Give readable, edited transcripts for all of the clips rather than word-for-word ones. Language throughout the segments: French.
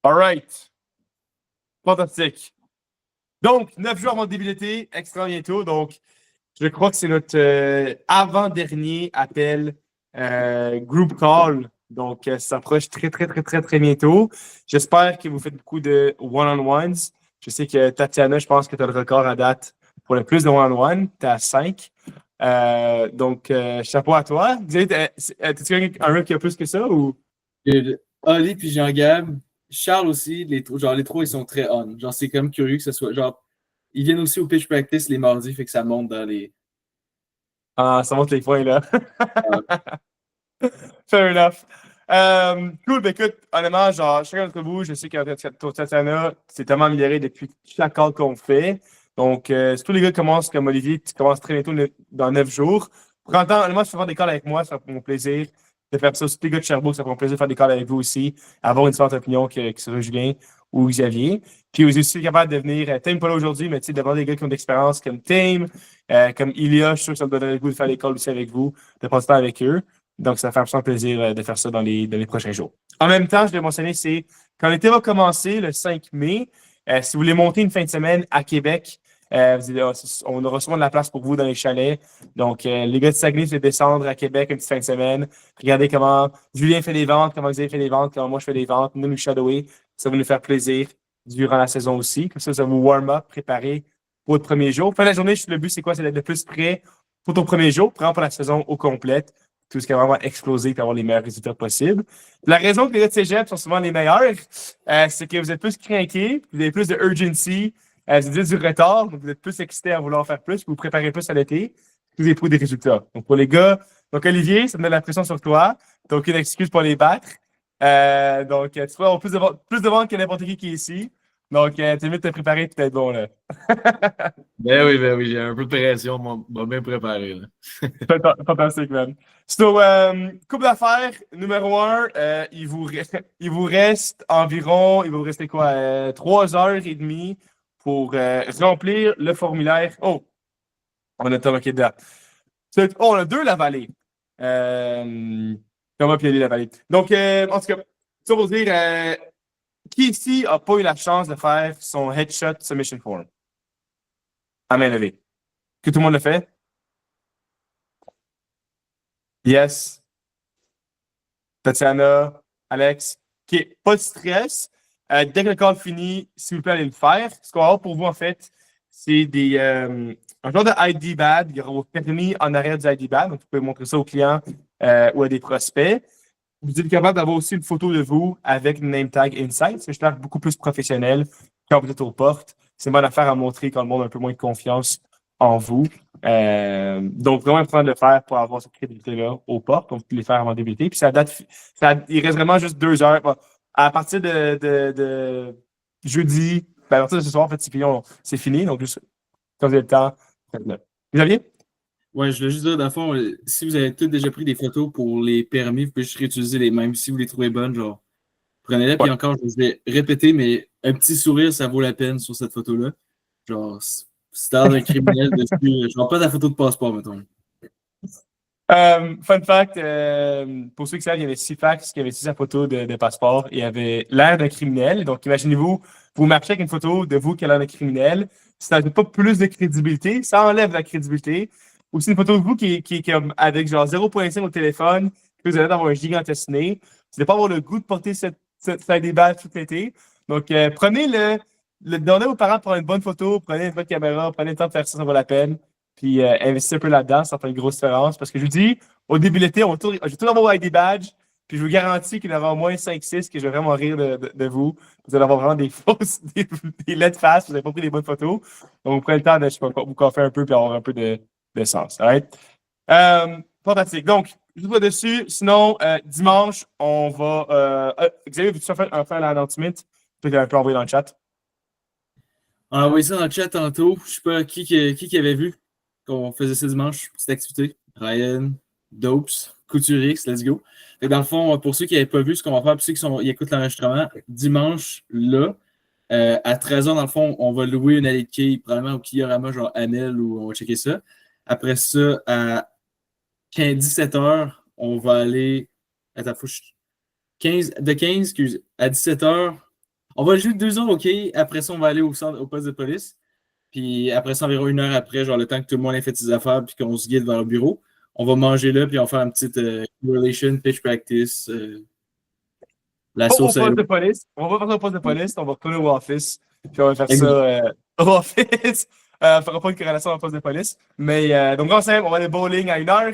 All right. Fantastique. Donc, 9 jours avant le début d'été, extrêmement bientôt. Donc, je crois que c'est notre avant-dernier appel group call. Donc, ça s'approche très, très, très, très, très bientôt. J'espère que vous faites beaucoup de one-on-ones. Je sais que Tatiana, je pense que tu as le record à date pour le plus de one-on-one. Tu es à 5. Donc, chapeau à toi. Xavier, t'as-tu un run qui a plus que ça ou? Oli puis Jean-Gab, Charles aussi, les trois, ils sont très on. Genre, c'est quand même curieux que ce soit. Genre, ils viennent aussi au pitch practice les mardis, fait que ça monte dans les. Ah, ça monte les points, là. euh, Fair enough. Cool, ben écoute, honnêtement, genre, chacun d'entre vous, je sais que Tatiana, c'est tellement amélioré depuis chaque call qu'on fait. Donc, si tous les gars commencent comme Olivier, tu commences très bientôt dans 9 jours. Printemps, honnêtement, si tu veux faire des calls avec moi, ça sera pour mon plaisir de faire ça. Si tous les gars de Sherbrooke, ça fera mon plaisir de faire des calls avec vous aussi, avoir une différente opinion que ce soit Julien ou Xavier. Puis, vous êtes aussi capable de venir, Tame pas là aujourd'hui, mais tu sais, d'avoir des gars qui ont de l'expérience comme Tame, comme Ilia, je suis sûr que ça me donnerait le goût de faire des calls aussi avec vous, de passer du temps avec eux. Donc, ça fait absolument plaisir de faire ça dans les prochains jours. En même temps, je vais mentionner, c'est quand l'été va commencer, le 5 mai, si vous voulez monter une fin de semaine à Québec, on aura souvent de la place pour vous dans les chalets. Donc, les gars de Saguenay, c'est descendre à Québec une petite fin de semaine. Regardez comment Julien fait des ventes, comment Xavier fait des ventes, comment moi je fais des ventes. Nous shadower. Ça va nous faire plaisir durant la saison aussi. Comme ça vous warm up, préparer pour le premier jour. Fin de la journée, le but, c'est quoi? C'est d'être le plus prêt pour ton premier jour, prendre pour la saison au complète tout ce qui va vraiment exploser et avoir les meilleurs résultats possibles. La raison que les gars de cégep sont souvent les meilleurs, c'est que vous êtes plus craqués, vous avez plus de urgency, vous avez du retard, donc vous êtes plus excités à vouloir faire plus, vous vous préparez plus à l'été, vous avez pris des résultats. Donc pour les gars, donc Olivier, ça me met la pression sur toi, t'as aucune excuse pour les battre. Donc tu vas avoir plus de ventes que n'importe qui est ici. Donc, t'es mieux de te préparer et d'être bon, là. Ben oui, j'ai un peu de pression, m'a bien préparé. Là. Fantastique, man. So, couple d'affaires, numéro un, il vous reste environ, il va vous rester quoi, 3 heures et demie pour remplir le formulaire. Oh, on a Thomas qui est dedans. Oh, on a deux Lavallée. Thomas et Lavallée. Donc, en tout cas, ça veut dire, qui ici n'a pas eu la chance de faire son headshot submission form? À main levée. Que tout le monde le fait? Yes. Tatiana, Alex, OK, pas de stress. Dès que le call finit, s'il vous plaît, allez le faire. Ce qu'on va avoir pour vous, en fait, c'est un genre de ID badge. Il y aura vos permis en arrière du ID badge. Donc, vous pouvez montrer ça aux clients ou à des prospects. Vous êtes capable d'avoir aussi une photo de vous avec le name tag Insight. C'est juste beaucoup plus professionnel quand vous êtes aux portes. C'est une bonne affaire à montrer quand le monde a un peu moins de confiance en vous. Donc, vraiment important de le faire pour avoir cette crédibilité-là aux portes. Donc, vous pouvez les faire avant de débuter. Puis, il reste vraiment juste 2 heures. Bon, à partir de jeudi, à partir de ce soir, en fait, c'est fini. Donc, juste quand vous avez le temps, faites-le. Xavier? Ouais, je voulais juste dire, dans le fond, si vous avez tous déjà pris des photos pour les permis, vous pouvez juste réutiliser les mêmes. Si vous les trouvez bonnes, genre, prenez-les. Puis Ouais. encore, je vais répéter, mais un petit sourire, ça vaut la peine sur cette photo-là. Genre, si t'as un criminel dessus, genre pas ta photo de passeport, mettons. Fun fact, pour ceux qui savent, il y avait Sifax qui avait aussi sa photo de passeport et avait l'air d'un criminel. Donc, imaginez-vous, vous marchez avec une photo de vous qui a l'air d'un criminel. Ça n'ajoute pas plus de crédibilité, ça enlève la crédibilité. Aussi, une photo de vous qui est comme avec genre 0,5 au téléphone, que vous allez avoir un gigantesque nez. Vous n'allez pas avoir le goût de porter cette des balles tout l'été. Donc, donnez aux parents de prendre une bonne photo, prenez une bonne caméra, prenez le temps de faire ça, ça vaut la peine. Puis investir un peu là-dedans, ça fait une grosse différence. Parce que je vous dis, au début de l'été, je vais tout avoir ID badge. Puis je vous garantis qu'il y en aura au moins 5-6 que je vais vraiment rire de vous. Vous allez avoir vraiment des fausses, des lettres faces, vous n'avez pas pris des bonnes photos. Donc, vous prenez le temps de vous caffer un peu puis avoir un peu de sens. Right? Fantastique. Donc, je vous vois dessus. Sinon, dimanche, on va. Xavier, veux-tu faire l'announcement? Tu peux un peu envoyer dans le chat. On a envoyé ça dans le chat tantôt. Je sais pas qui avait vu qu'on faisait ça dimanche, cette activité. Ryan, Dopes, Couturix, let's go. Et dans le fond, pour ceux qui n'avaient pas vu ce qu'on va faire, pour ceux qui écoutent l'enregistrement, dimanche, là, à 13h, dans le fond, on va louer une allée de quilles, probablement au Kiyorama, genre Amel, ou on va checker ça. Après ça, à 17h, on va aller. Attends, de 15, excuse, à 17h, On va jouer 2 heures, OK. Après ça, on va aller au poste de police. Puis après ça, environ 1 heure après, genre le temps que tout le monde ait fait ses affaires puis qu'on se guide vers le bureau, on va manger là puis on va faire une petite relation, pitch practice, la Au sauce à poste de police. On va faire au poste de police, on va retourner au office, puis on va faire Exact. ça au office. On fera pas une corrélation au poste de police. Mais donc, en simple, on va aller bowling à 1 heure.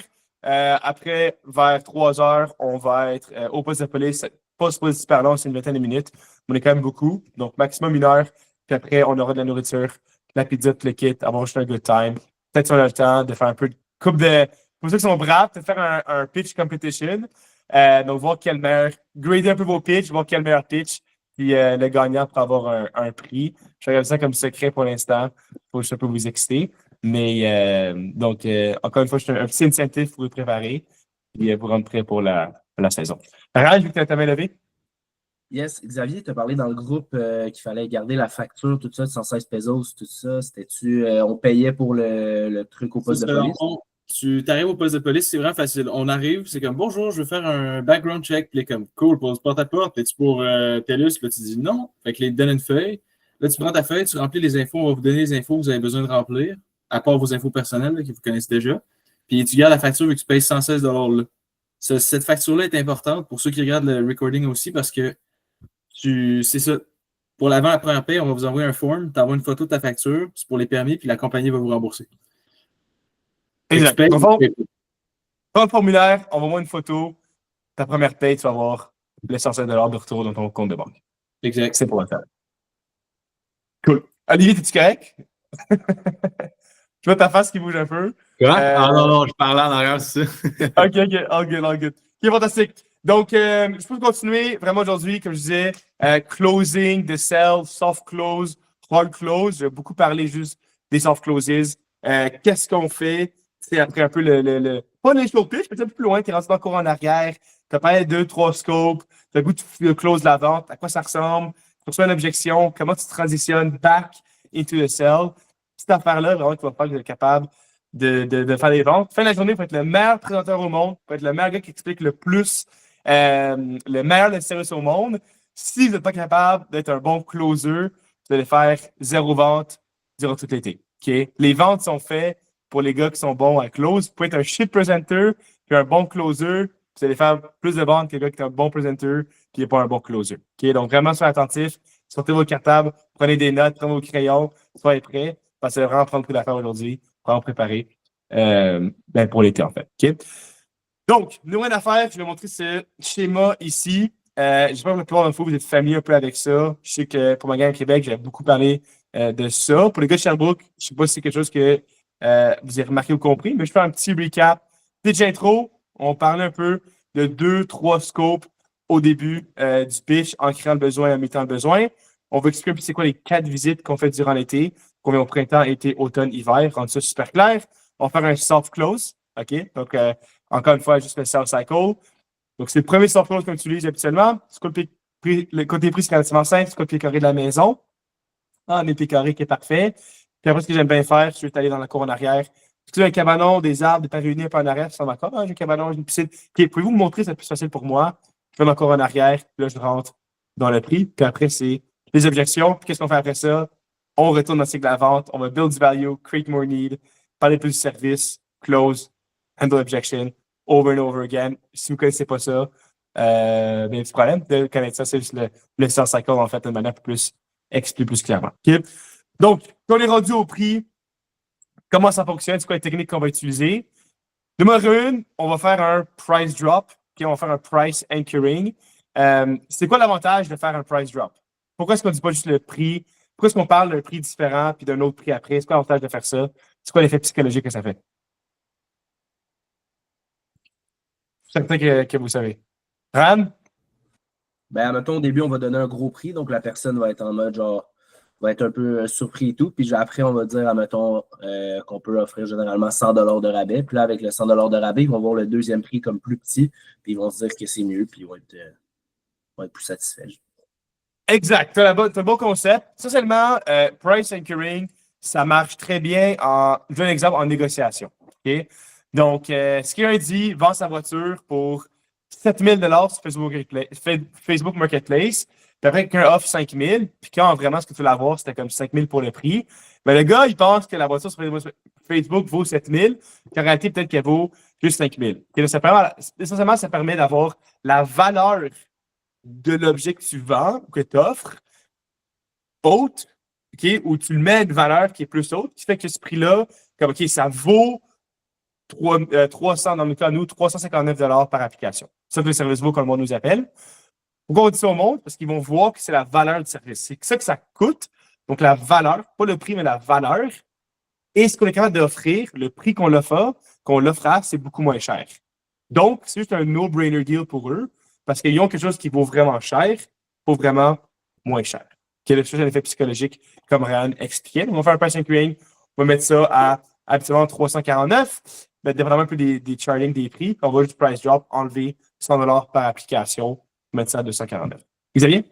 Après, vers 3 heures, on va être au poste de police. Pas supposé super long, c'est une vingtaine de minutes. On est quand même beaucoup. Donc, maximum 1 heure. Puis après, on aura de la nourriture, la pizza, tout le kit, avoir juste un good time. Peut-être si on a le temps de faire un peu de coupe de. Pour ceux qui sont braves, peut-être faire un pitch competition. Donc, voir quel meilleur. Grader un peu vos pitchs, voir quel meilleur pitch. Puis le gagnant pour avoir un prix. Je regarde ça comme secret pour l'instant. Faut que je peux vous exciter. Mais donc, encore une fois, je un petit incentive pour vous préparer. Puis vous rendre prêt pour la saison. Raj, vu que tu as ta main levée. Yes, Xavier, tu as parlé dans le groupe qu'il fallait garder la facture, tout ça, de 116 pesos, tout ça. C'était-tu, on payait pour le truc au poste de police? Tu arrives au poste de police, c'est vraiment facile. On arrive, c'est comme bonjour, je veux faire un background check. Puis comme cool, pose porte à porte. Es-tu pour TELUS? Puis là, tu dis non. Fait que les donne une feuille. Là, tu prends ta feuille, tu remplis les infos. On va vous donner les infos que vous avez besoin de remplir, à part vos infos personnelles là, que vous connaissez déjà. Puis tu gardes la facture et que tu payes 116 là. Cette facture-là est importante pour ceux qui regardent le recording aussi parce que c'est ça. Pour la première paie, on va vous envoyer un form, tu envoies une photo de ta facture, c'est pour les permis, puis la compagnie va vous rembourser. Exact. Prends le formulaire, envoie-moi une photo. Ta première paye, tu vas avoir le 107 de retour dans ton compte de banque. Exact. C'est pour le faire. Cool. Olivier, es-tu correct? Je vois ta face qui bouge un peu. Quoi? Ah non, je parlais en arrière, c'est ça. OK. All good. OK, fantastique. Donc, je peux continuer vraiment aujourd'hui, comme je disais, closing, the sell, soft close, hard close. J'ai beaucoup parlé juste des soft closes. Qu'est-ce qu'on fait? C'est après un peu pas l'initial pitch, mais un peu plus loin, tu es rendu encore en arrière, tu as parlé de 2-3 scopes, tu as le goût de close la vente, à quoi ça ressemble, tu reçois une objection, comment tu transitionnes back into the sell. Cette affaire-là, vraiment, qui va faire que vous êtes capable de faire des ventes. Fin de la journée, il faut être le meilleur présentateur au monde, il faut être le meilleur gars qui explique le plus, le meilleur de service au monde. Si vous n'êtes pas capable d'être un bon closer, vous allez faire 0 vente durant tout l'été. Okay? Les ventes sont faites pour les gars qui sont bons à close. Vous pouvez être un shit presenter puis un bon closer. Vous allez faire plus de ventes que le gars qui est un bon presenter puis n'est pas un bon closer. Okay? Donc, vraiment, soyez attentifs. Sortez vos cartables, prenez des notes, prenez vos crayons, soyez prêts. Parce que c'est vraiment prendre le coup d'affaires aujourd'hui, vraiment préparer pour l'été, en fait. Okay? Donc, numéro 1 d'affaires, je vais montrer ce schéma ici. J'espère que la plupart d'entre vous, vous êtes familier un peu avec ça. Je sais que pour ma gang à Québec, j'avais beaucoup parlé de ça. Pour les gars de Sherbrooke, je ne sais pas si c'est quelque chose que vous avez remarqué ou compris, mais je fais un petit recap. Pitch intro, on parlait un peu de 2-3 scopes au début du pitch en créant le besoin et en mettant le besoin. On va expliquer un peu c'est quoi les 4 visites qu'on fait durant l'été, qu'on met au printemps, été, automne, hiver, rendre ça super clair. On va faire un soft close, OK? Donc, encore une fois, juste le sales cycle. Donc, c'est le premier soft close qu'on utilise habituellement. Le côté prix, c'est relativement simple. C'est le pied carré de la maison. Un pied carré qui est parfait. Puis après, ce que j'aime bien faire, je vais aller dans la cour en arrière. Si tu as un cabanon, des arbres, des réunis un peu en arrière, ça m'accorde. J'ai un cabanon, j'ai une piscine. Okay, pouvez-vous me montrer, c'est plus facile pour moi. Je vais dans la cour en arrière, puis là, je rentre dans le prix. Puis après, c'est les objections. Puis qu'est-ce qu'on fait après ça? On retourne dans le cycle de la vente. On va build du value, create more need, parler plus du service, close, handle objection, over and over again. Si vous ne connaissez pas ça, bien, petit problème de connaître ça. C'est juste le sales cycle, en fait, de manière plus expliquée plus clairement. Okay? Donc, quand on est rendu au prix, comment ça fonctionne, c'est quoi les techniques qu'on va utiliser? Numéro 1, on va faire un price drop, okay? On va faire un price anchoring. C'est quoi l'avantage de faire un price drop? Pourquoi est-ce qu'on ne dit pas juste le prix? Pourquoi est-ce qu'on parle d'un prix différent puis d'un autre prix après? C'est quoi l'avantage de faire ça? C'est quoi l'effet psychologique que ça fait? Je suis certain que vous savez. Ram? Ben, mettons, au début, on va donner un gros prix, donc la personne va être en mode genre, va être un peu surpris et tout. Puis après, on va dire, admettons, qu'on peut offrir généralement 100 $ de rabais. Puis là, avec le 100 $ de rabais, ils vont voir le deuxième prix comme plus petit, puis ils vont se dire que c'est mieux, puis ils vont être plus satisfaits. Exact. C'est un bon concept. Ça, seulement, price anchoring, ça marche très bien je donne un exemple en négociation. Okay? Donc, si quelqu'un dit vend sa voiture pour 7 000 $ sur Facebook Marketplace, Puis après, quelqu'un offre 5 000, puis quand vraiment ce que tu voulais avoir, c'était comme 5 000 pour le prix. Mais le gars, il pense que la voiture sur Facebook vaut 7 000, qu'en réalité, peut-être qu'elle vaut juste 5 000. Et là, essentiellement, ça permet d'avoir la valeur de l'objet que tu vends ou que tu offres haute, OK, où tu le mets à une valeur qui est plus haute, qui fait que ce prix-là, comme OK, ça vaut 300, dans le cas, nous, 359 par application. Ça, c'est le service vaut, comme le monde nous appelle. Pourquoi on dit ça au monde? Parce qu'ils vont voir que c'est la valeur du service. C'est ça que ça coûte. Donc, la valeur, pas le prix, mais la valeur. Et ce qu'on est capable d'offrir, le prix qu'on l'offre c'est beaucoup moins cher. Donc, c'est juste un no-brainer deal pour eux parce qu'ils ont quelque chose qui vaut vraiment cher pour vraiment moins cher. Qui est un effet psychologique, comme Ryan expliquait. Donc, on va faire un pricing querying. On va mettre ça à habituellement 349. Mais dépendamment un peu des charting des prix, on va juste price drop, enlever 100 par application, mettre ça à 249. Xavier?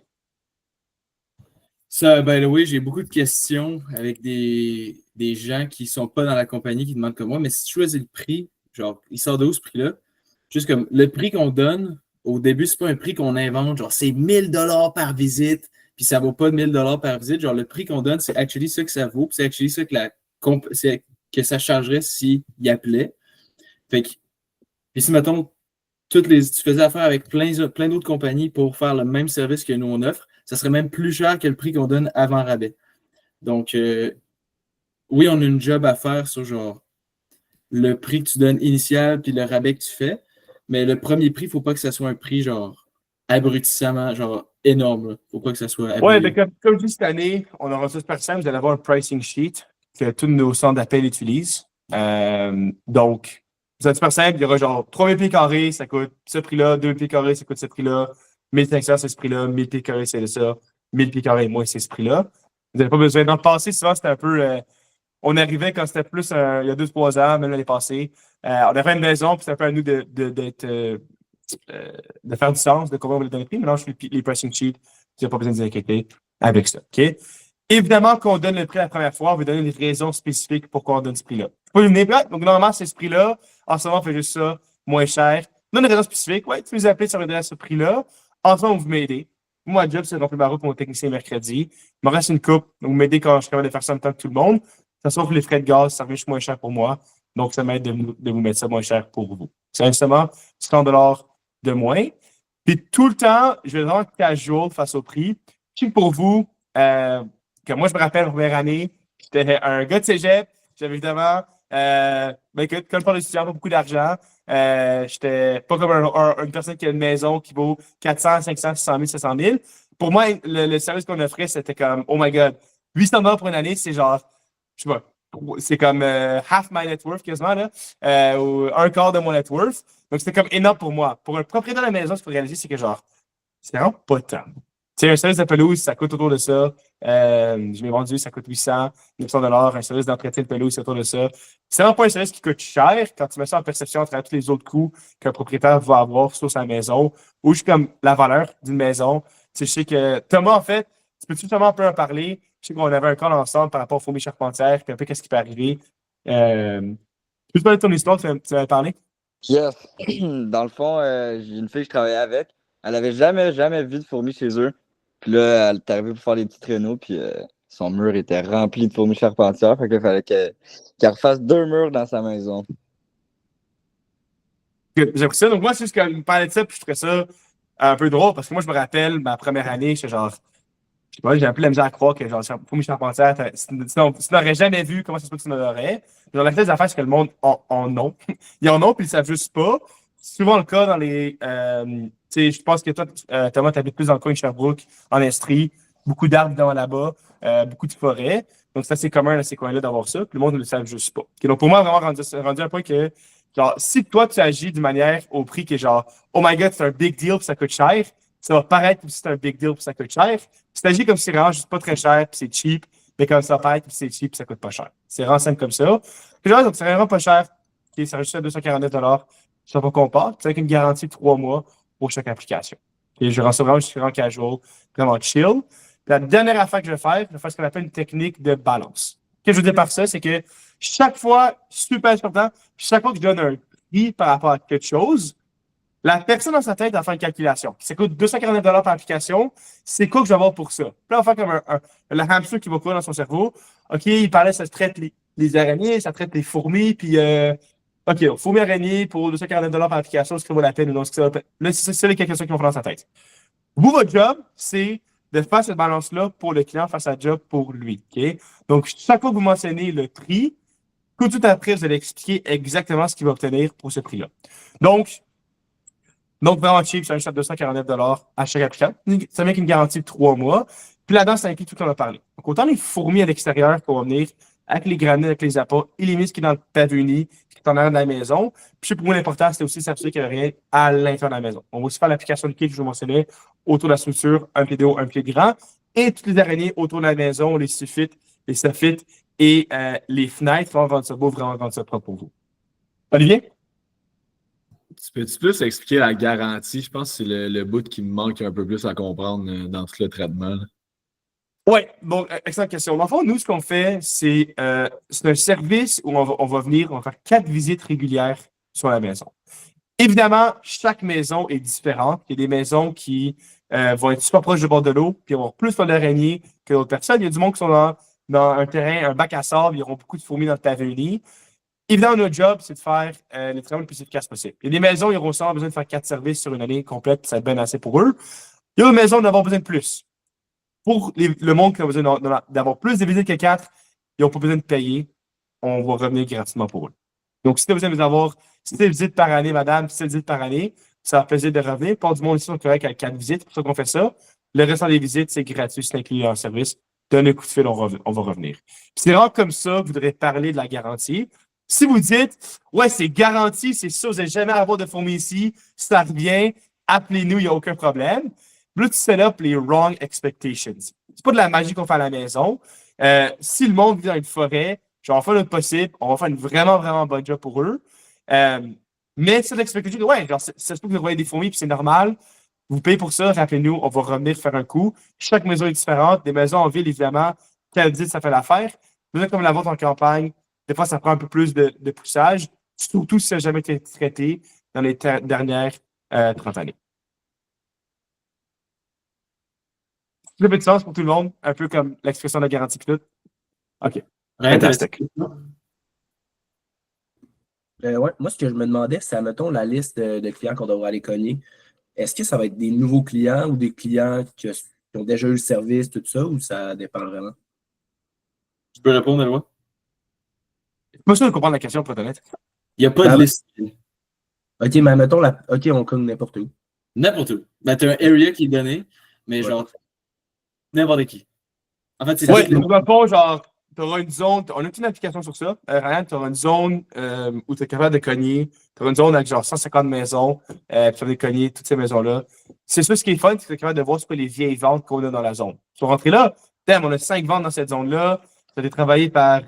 Ça, by the way, j'ai beaucoup de questions avec des gens qui ne sont pas dans la compagnie qui demandent comme moi, mais si tu choisis le prix, genre, il sort de où ce prix-là? Juste comme le prix qu'on donne, au début, c'est pas un prix qu'on invente, genre c'est 1000 $ par visite, puis ça vaut pas 1000 $ par visite. Genre, le prix qu'on donne, c'est actually ça que ça vaut, puis c'est actually ça que ça chargerait s'il appelait. Fait que, puis si, mettons, tu faisais affaire avec plein d'autres compagnies pour faire le même service que nous on offre, ça serait même plus cher que le prix qu'on donne avant rabais. Donc, oui, on a une job à faire sur genre le prix que tu donnes initial puis le rabais que tu fais, mais le premier prix, il ne faut pas que ça soit un prix genre abrutissamment, genre énorme. Il ne faut pas que ça soit abusé. Oui, comme je dis cette année, on aura ça super simple. Vous allez avoir un pricing sheet que tous nos centres d'appel utilisent. Donc, c'est super simple. Il y aura genre 3000 pieds carrés, ça coûte ce prix-là. 2000 pieds carrés, ça coûte ce prix-là. 1500, c'est ce prix-là. 1000 pieds carrés, c'est ça. 1000 pieds carrés, moins, c'est ce prix-là. Vous n'avez pas besoin. Dans le passé, souvent, c'était un peu. On arrivait quand c'était plus il y a 2-3 ans, même l'année passée. On avait une maison, puis c'était un peu à nous de faire du sens de comment on voulait donner le prix. Maintenant, je fais les pricing sheets. Tu n'as pas besoin de vous inquiéter avec ça. OK? Évidemment, quand on donne le prix la première fois, on veut donner les raisons spécifiques pourquoi on donne ce prix-là. Pas une Donc, normalement, c'est ce prix-là. En ce moment, on fait juste ça, moins cher. Donne une raison spécifique. Ouais, tu nous appelles, ça va donner à ce prix-là. En ce moment, vous m'aidez. Moi, ma job, c'est de remplir ma route pour mon technicien mercredi. Il me reste une coupe. Donc, vous m'aidez quand je suis capable de faire ça en même temps que tout le monde. Ça sauve les frais de gaz, ça revient juste moins cher pour moi. Donc, ça m'aide de vous mettre ça moins cher pour vous. C'est justement 100 $ de moins. Puis tout le temps, je vais vraiment casual face au prix. Puis pour vous, que moi, je me rappelle, la première année, j'étais un gars de cégep. J'avais évidemment, écoute, comme pour les étudiants, pas beaucoup d'argent. J'étais pas comme une personne qui a une maison qui vaut 400, 500, 600 000, 700 000. Pour moi, le service qu'on offrait, c'était comme, oh my God, 800 $ pour une année, c'est genre, je sais pas, c'est comme half my net worth quasiment, là, ou un quart de mon net worth. Donc, c'était comme énorme pour moi. Pour un propriétaire de la maison, ce qu'il faut réaliser, c'est que genre, c'est vraiment pas tant. Tu sais, un service de pelouse, ça coûte autour de ça. Je l'ai vendu, ça coûte 800, 900 $. Un service d'entretien de pelouse, c'est autour de ça. C'est vraiment pas un service qui coûte cher quand tu mets ça en perception à travers tous les autres coûts qu'un propriétaire va avoir sur sa maison ou juste comme la valeur d'une maison. Tu sais, je sais que Thomas, en fait, tu peux-tu justement un peu en parler? Je sais qu'on avait un call ensemble par rapport aux fourmis charpentières, puis un peu qu'est-ce qui peut arriver. Peux-tu parler de ton histoire? Tu m'avais parlé? Yes. Dans le fond, j'ai une fille que je travaillais avec. Elle avait jamais vu de fourmis chez eux. Puis là, elle est arrivée pour faire des petites rénaux, puis son mur était rempli de fourmis charpentières. Fait qu'il fallait qu'elle refasse 2 murs dans sa maison. J'ai appris ça. Donc, moi, c'est juste qu'elle me parlait de ça, puis je trouvais ça un peu drôle, parce que moi, je me rappelle, ma première année, j'étais genre, je sais pas, j'ai un peu la misère à croire que, genre, fourmis charpentières, tu n'aurais jamais vu, comment ça se peut que tu n'aurais. Genre, la tête des affaires, c'est que le monde en ont. Ils en ont, puis ils ne savent juste pas. C'est souvent le cas dans les. Tu sais, je pense que toi, Thomas, tu habites plus dans le coin de Sherbrooke, en Estrie, beaucoup d'arbres devant là-bas, beaucoup de forêts. Donc, c'est assez commun dans ces coins-là d'avoir ça, puis le monde ne le savent juste pas. Okay, donc, pour moi, vraiment rendu à un point que, genre, si toi, tu agis d'une manière au prix qui est genre, oh my God, c'est un big deal, puis ça coûte cher, ça va paraître comme si c'est un big deal, puis ça coûte cher. Si tu agis comme si c'est vraiment juste pas très cher, puis c'est cheap, mais comme ça va paraître, puis c'est cheap, puis ça coûte pas cher. C'est vraiment simple comme ça. Puis là, donc, c'est vraiment pas cher. Okay, ça reste à 249 $. Je sais pas qu'on part. C'est avec une garantie de 3 mois pour chaque application. Et je rends ça vraiment, je suis vraiment casual, vraiment chill. Puis la dernière affaire que je vais faire ce qu'on appelle une technique de balance. Ce que je veux dire par ça, c'est que chaque fois, super important, chaque fois que je donne un prix par rapport à quelque chose, La personne dans sa tête va faire une calculation. Ça coûte 249 par application. C'est quoi que je vais avoir pour ça? Puis là, on va faire comme le hamster qui va courir dans son cerveau. OK, il parlait, ça traite les araignées, ça traite les fourmis, puis OK, fourmis araignées pour 249 par application, est-ce que ça vaut la peine ou non? Là, c'est les calculations qui vont faire dans sa tête. Vous, votre job, c'est de faire cette balance-là pour le client, faire sa job pour lui. OK? Donc, chaque fois que vous mentionnez le prix, tout de suite après, vous allez expliquer exactement ce qu'il va obtenir pour ce prix-là. Donc, vraiment cheap, ça achète 249 à chaque applicant. Ça met une garantie de 3 mois. Puis là-dedans, ça inclut tout ce qu'on a parlé. Donc, autant les fourmis à l'extérieur qu'on va venir avec les granulés, avec les appâts, éliminer ce qui est dans le pavillon, qui est en arrière de la maison. Puis pour moi, l'important, c'était aussi s'assurer qu'il n'y avait rien à l'intérieur de la maison. On va aussi faire l'application de kit que je vous mentionnais autour de la structure, un pied de haut, un pied de grand, et toutes les araignées autour de la maison, les sulfites, les sophites et les fenêtres. On va rendre ça beau, vraiment rendre ça propre pour vous. Olivier? Tu peux-tu plus expliquer la garantie? Je pense que c'est le bout qui me manque un peu plus à comprendre dans tout le traitement. Oui, donc, excellente question. Dans le fond, nous, ce qu'on fait, c'est un service où on va venir, on va faire 4 visites régulières sur la maison. Évidemment, chaque maison est différente. Il y a des maisons qui vont être super proches du bord de l'eau, puis avoir plus d'araignées que d'autres personnes. Il y a du monde qui sont dans un terrain, un bac à sable, ils auront beaucoup de fourmis dans le pavillon. Évidemment, notre job, c'est de faire les traitements le plus efficace possible. Il y a des maisons, ils auront souvent besoin de faire 4 services sur une année complète, puis ça va être bien assez pour eux. Il y a des maisons d'avoir besoin de plus. Pour le monde qui a besoin d'avoir plus de visites que 4, ils n'ont pas besoin de payer. On va revenir gratuitement pour eux. Donc, si tu as besoin d'avoir 6 visites par année, madame, 6 visites par année, ça va faire plaisir de revenir. Pas du monde ici sont corrects avec 4 visites. C'est pour ça qu'on fait ça. Le restant des visites, c'est gratuit, c'est inclus dans le service. Donne un coup de fil, on va revenir. Puis c'est vraiment comme ça que vous devrez parler de la garantie. Si vous dites, ouais, c'est garanti, c'est ça, vous n'allez jamais avoir de fourmis ici, ça revient, appelez-nous, il n'y a aucun problème. Là, tu set up les wrong expectations. C'est pas de la magie qu'on fait à la maison. Si le monde vit dans une forêt, on va faire notre possible, on va faire une vraiment, vraiment bonne job pour eux. Mais cette expectation, ouais, genre, ça se peut que vous voyez des fourmis, puis c'est normal. Vous payez pour ça, rappelez-nous, on va revenir faire un coup. Chaque maison est différente. Des maisons en ville, évidemment, quelle dit ça fait l'affaire. Maison comme la vôtre en campagne, des fois, ça prend un peu plus de poussage, surtout si ça n'a jamais été traité dans les dernières 30 années. Ça fait du sens pour tout le monde, un peu comme l'expression de la garantie puis tout. OK. Fantastique. Ouais. Moi, ce que je me demandais, c'est, admettons, la liste de clients qu'on devrait aller cogner. Est-ce que ça va être des nouveaux clients ou des clients qui ont déjà eu le service, tout ça, ou ça dépend vraiment? Tu peux répondre, Eloi? Je suis pas sûr de comprendre la question, pour être honnête. Il n'y a pas de liste. OK, mais admettons, OK, on cogne n'importe où. N'importe où. Ben, tu as un area qui est donné, mais Ouais. genre, n'importe qui. En fait, c'est Oui, donc dans le fond, genre, tu auras une zone, on a une application sur ça. Ryan, tu auras une zone où tu es capable de cogner. Tu auras une zone avec genre 150 maisons, puis tu vas cogner toutes ces maisons-là. C'est ça, ce qui est fun, c'est que tu es capable de voir c'est quoi les vieilles ventes qu'on a dans la zone. Tu vas rentrer là, on a 5 ventes dans cette zone-là. Ça a été travaillé par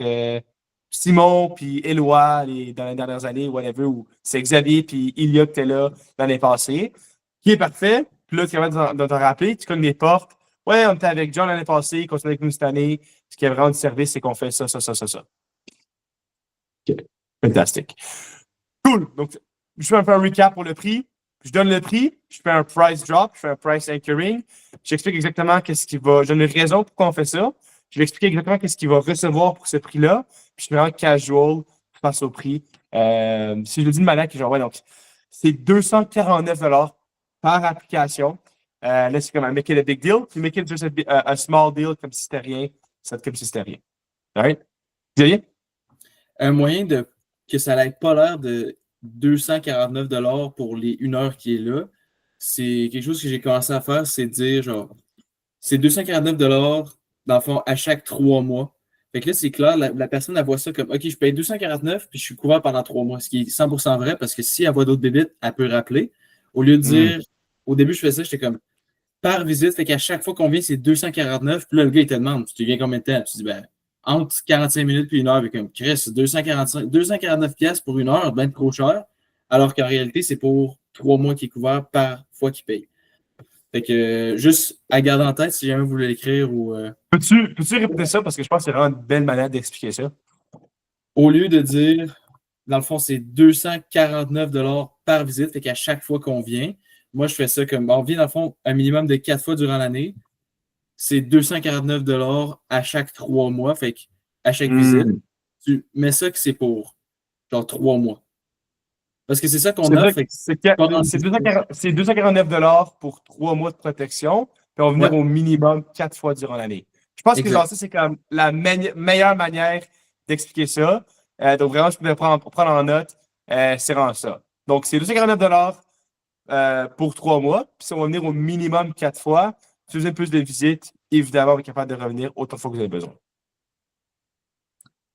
Simon puis Éloi dans les dernières années, whatever, ou c'est Xavier puis Ilia qui était là l'année passée, qui est parfait. Puis là, tu es capable de te rappeler, tu cognes les portes. Ouais, on était avec John l'année passée, il continue avec nous cette année. Ce qui est vraiment du service, c'est qu'on fait ça. OK. Fantastique. Cool. Donc, je fais un peu un recap pour le prix. Je donne le prix, je fais un price drop, je fais un price anchoring. J'explique exactement qu'est-ce qu'il va. Je donne une raison pourquoi on fait ça. Je vais expliquer exactement qu'est-ce qu'il va recevoir pour ce prix-là. Puis je suis vraiment casual face au prix. Si je le dis de manière que genre, ouais, donc, c'est 249 par application. Là, c'est comme un make it a big deal. Puis make it just a small deal, comme si c'était rien. Ça va être comme si c'était rien. All right? Xavier? Un moyen que ça n'ait pas l'air de 249 pour les 1 heure qui est là, c'est quelque chose que j'ai commencé à faire, c'est de dire genre, c'est 249 dans le fond à chaque 3 mois. Fait que là, c'est clair, la personne, elle voit ça comme, OK, je paye 249 puis je suis couvert pendant 3 mois, ce qui est 100% vrai parce que si elle voit d'autres bébites, elle peut rappeler. Au lieu de dire, au début, je faisais ça, j'étais comme, par visite, fait qu'à chaque fois qu'on vient, c'est 249. Puis là, le gars, il te demande, tu viens combien de temps? Tu dis, ben, entre 45 minutes et 1 heure, avec comme Chris, 249 pièces pour 1 heure, ben trop cher. Alors qu'en réalité, c'est pour 3 mois qui est couvert par fois qu'il paye. Fait que juste à garder en tête si jamais vous voulez l'écrire ou. Peux-tu répéter ça parce que je pense que c'est vraiment une belle manière d'expliquer ça. Au lieu de dire dans le fond, c'est 249 $ par visite. Fait qu'à chaque fois qu'on vient, moi, je fais ça comme on vient, dans le fond, un minimum de 4 fois durant l'année. C'est 249 $ à chaque 3 mois. Fait qu'à chaque visite, tu mets ça que c'est pour genre 3 mois. Parce que c'est ça qu'on C'est offre. vrai Fait que que c'est 249 $ pour 3 mois de protection, puis on va venir Ouais. au minimum 4 fois durant l'année. Je pense que Exact. genre, ça, c'est comme la meilleure manière d'expliquer ça. Donc, vraiment, je peux prendre en note. C'est vraiment ça. Donc, c'est 249 $ pour 3 mois, puis ça va venir au minimum 4 fois. Si vous avez plus de visites, évidemment, vous êtes capable de revenir autant de fois que vous avez besoin.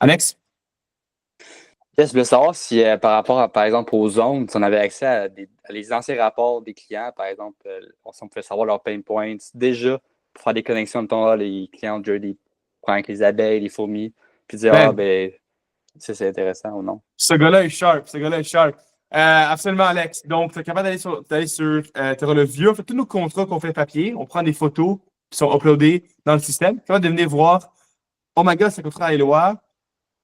Alex? Je voulais savoir si, par rapport, par exemple, aux zones, si on avait accès à les anciens rapports des clients, par exemple, si on pouvait savoir leurs pain points, déjà, pour faire des connexions, mettons, là, les clients ont déjà des problèmes avec les abeilles, les fourmis, puis dire, ça, c'est intéressant ou non. Ce gars-là est sharp. Absolument, Alex. Donc, tu es capable d'aller sur tu auras le vieux. En fait, tous nos contrats qu'on fait papier, on prend des photos qui sont uploadées dans le système. Tu es capable de venir voir, oh my god, c'est un contrat à loi.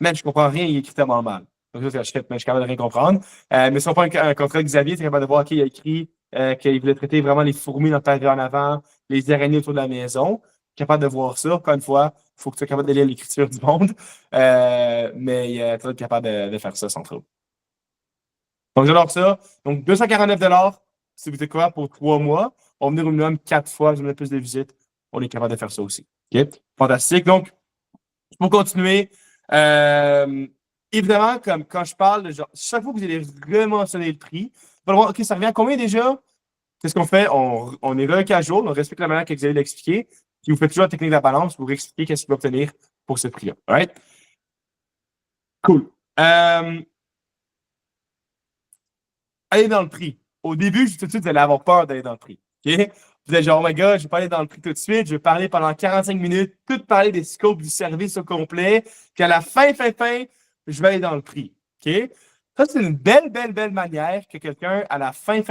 Même, je comprends rien, il est écrit tellement mal. Donc, ça, je suis capable de rien comprendre. Mais si on prend un contrat de Xavier, tu es capable de voir qu'il a écrit qu'il voulait traiter vraiment les fourmis dans le pavillon en avant, les araignées autour de la maison. Capable de voir ça. Encore une fois, il faut que tu sois capable de lire l'écriture du monde. Mais tu vas être capable de faire ça sans trop. Donc, j'adore ça. Donc, 249 $ si vous êtes couvert pour 3 mois. On va venir au minimum 4 fois, vous avez plus de visites. On est capable de faire ça aussi. OK? Fantastique. Donc, pour continuer, évidemment, comme quand je parle, de genre, chaque fois que vous allez rementionner le prix, vous allez voir, OK, ça revient à combien déjà? Qu'est-ce qu'on fait? On est re à jour, on respecte la manière que Xavier l'a expliqué. Puis vous faites toujours la technique de la balance pour expliquer qu'est-ce qu'il va obtenir pour ce prix-là. All right? Cool. Allez dans le prix. Au début, tout de suite, vous allez avoir peur d'aller dans le prix. OK? Vous êtes genre, oh my god, je vais pas aller dans le prix tout de suite. Je vais parler pendant 45 minutes, tout parler des scopes du service au complet. Puis à la fin, je vais aller dans le prix. OK? Ça, c'est une belle manière que quelqu'un, à la fin,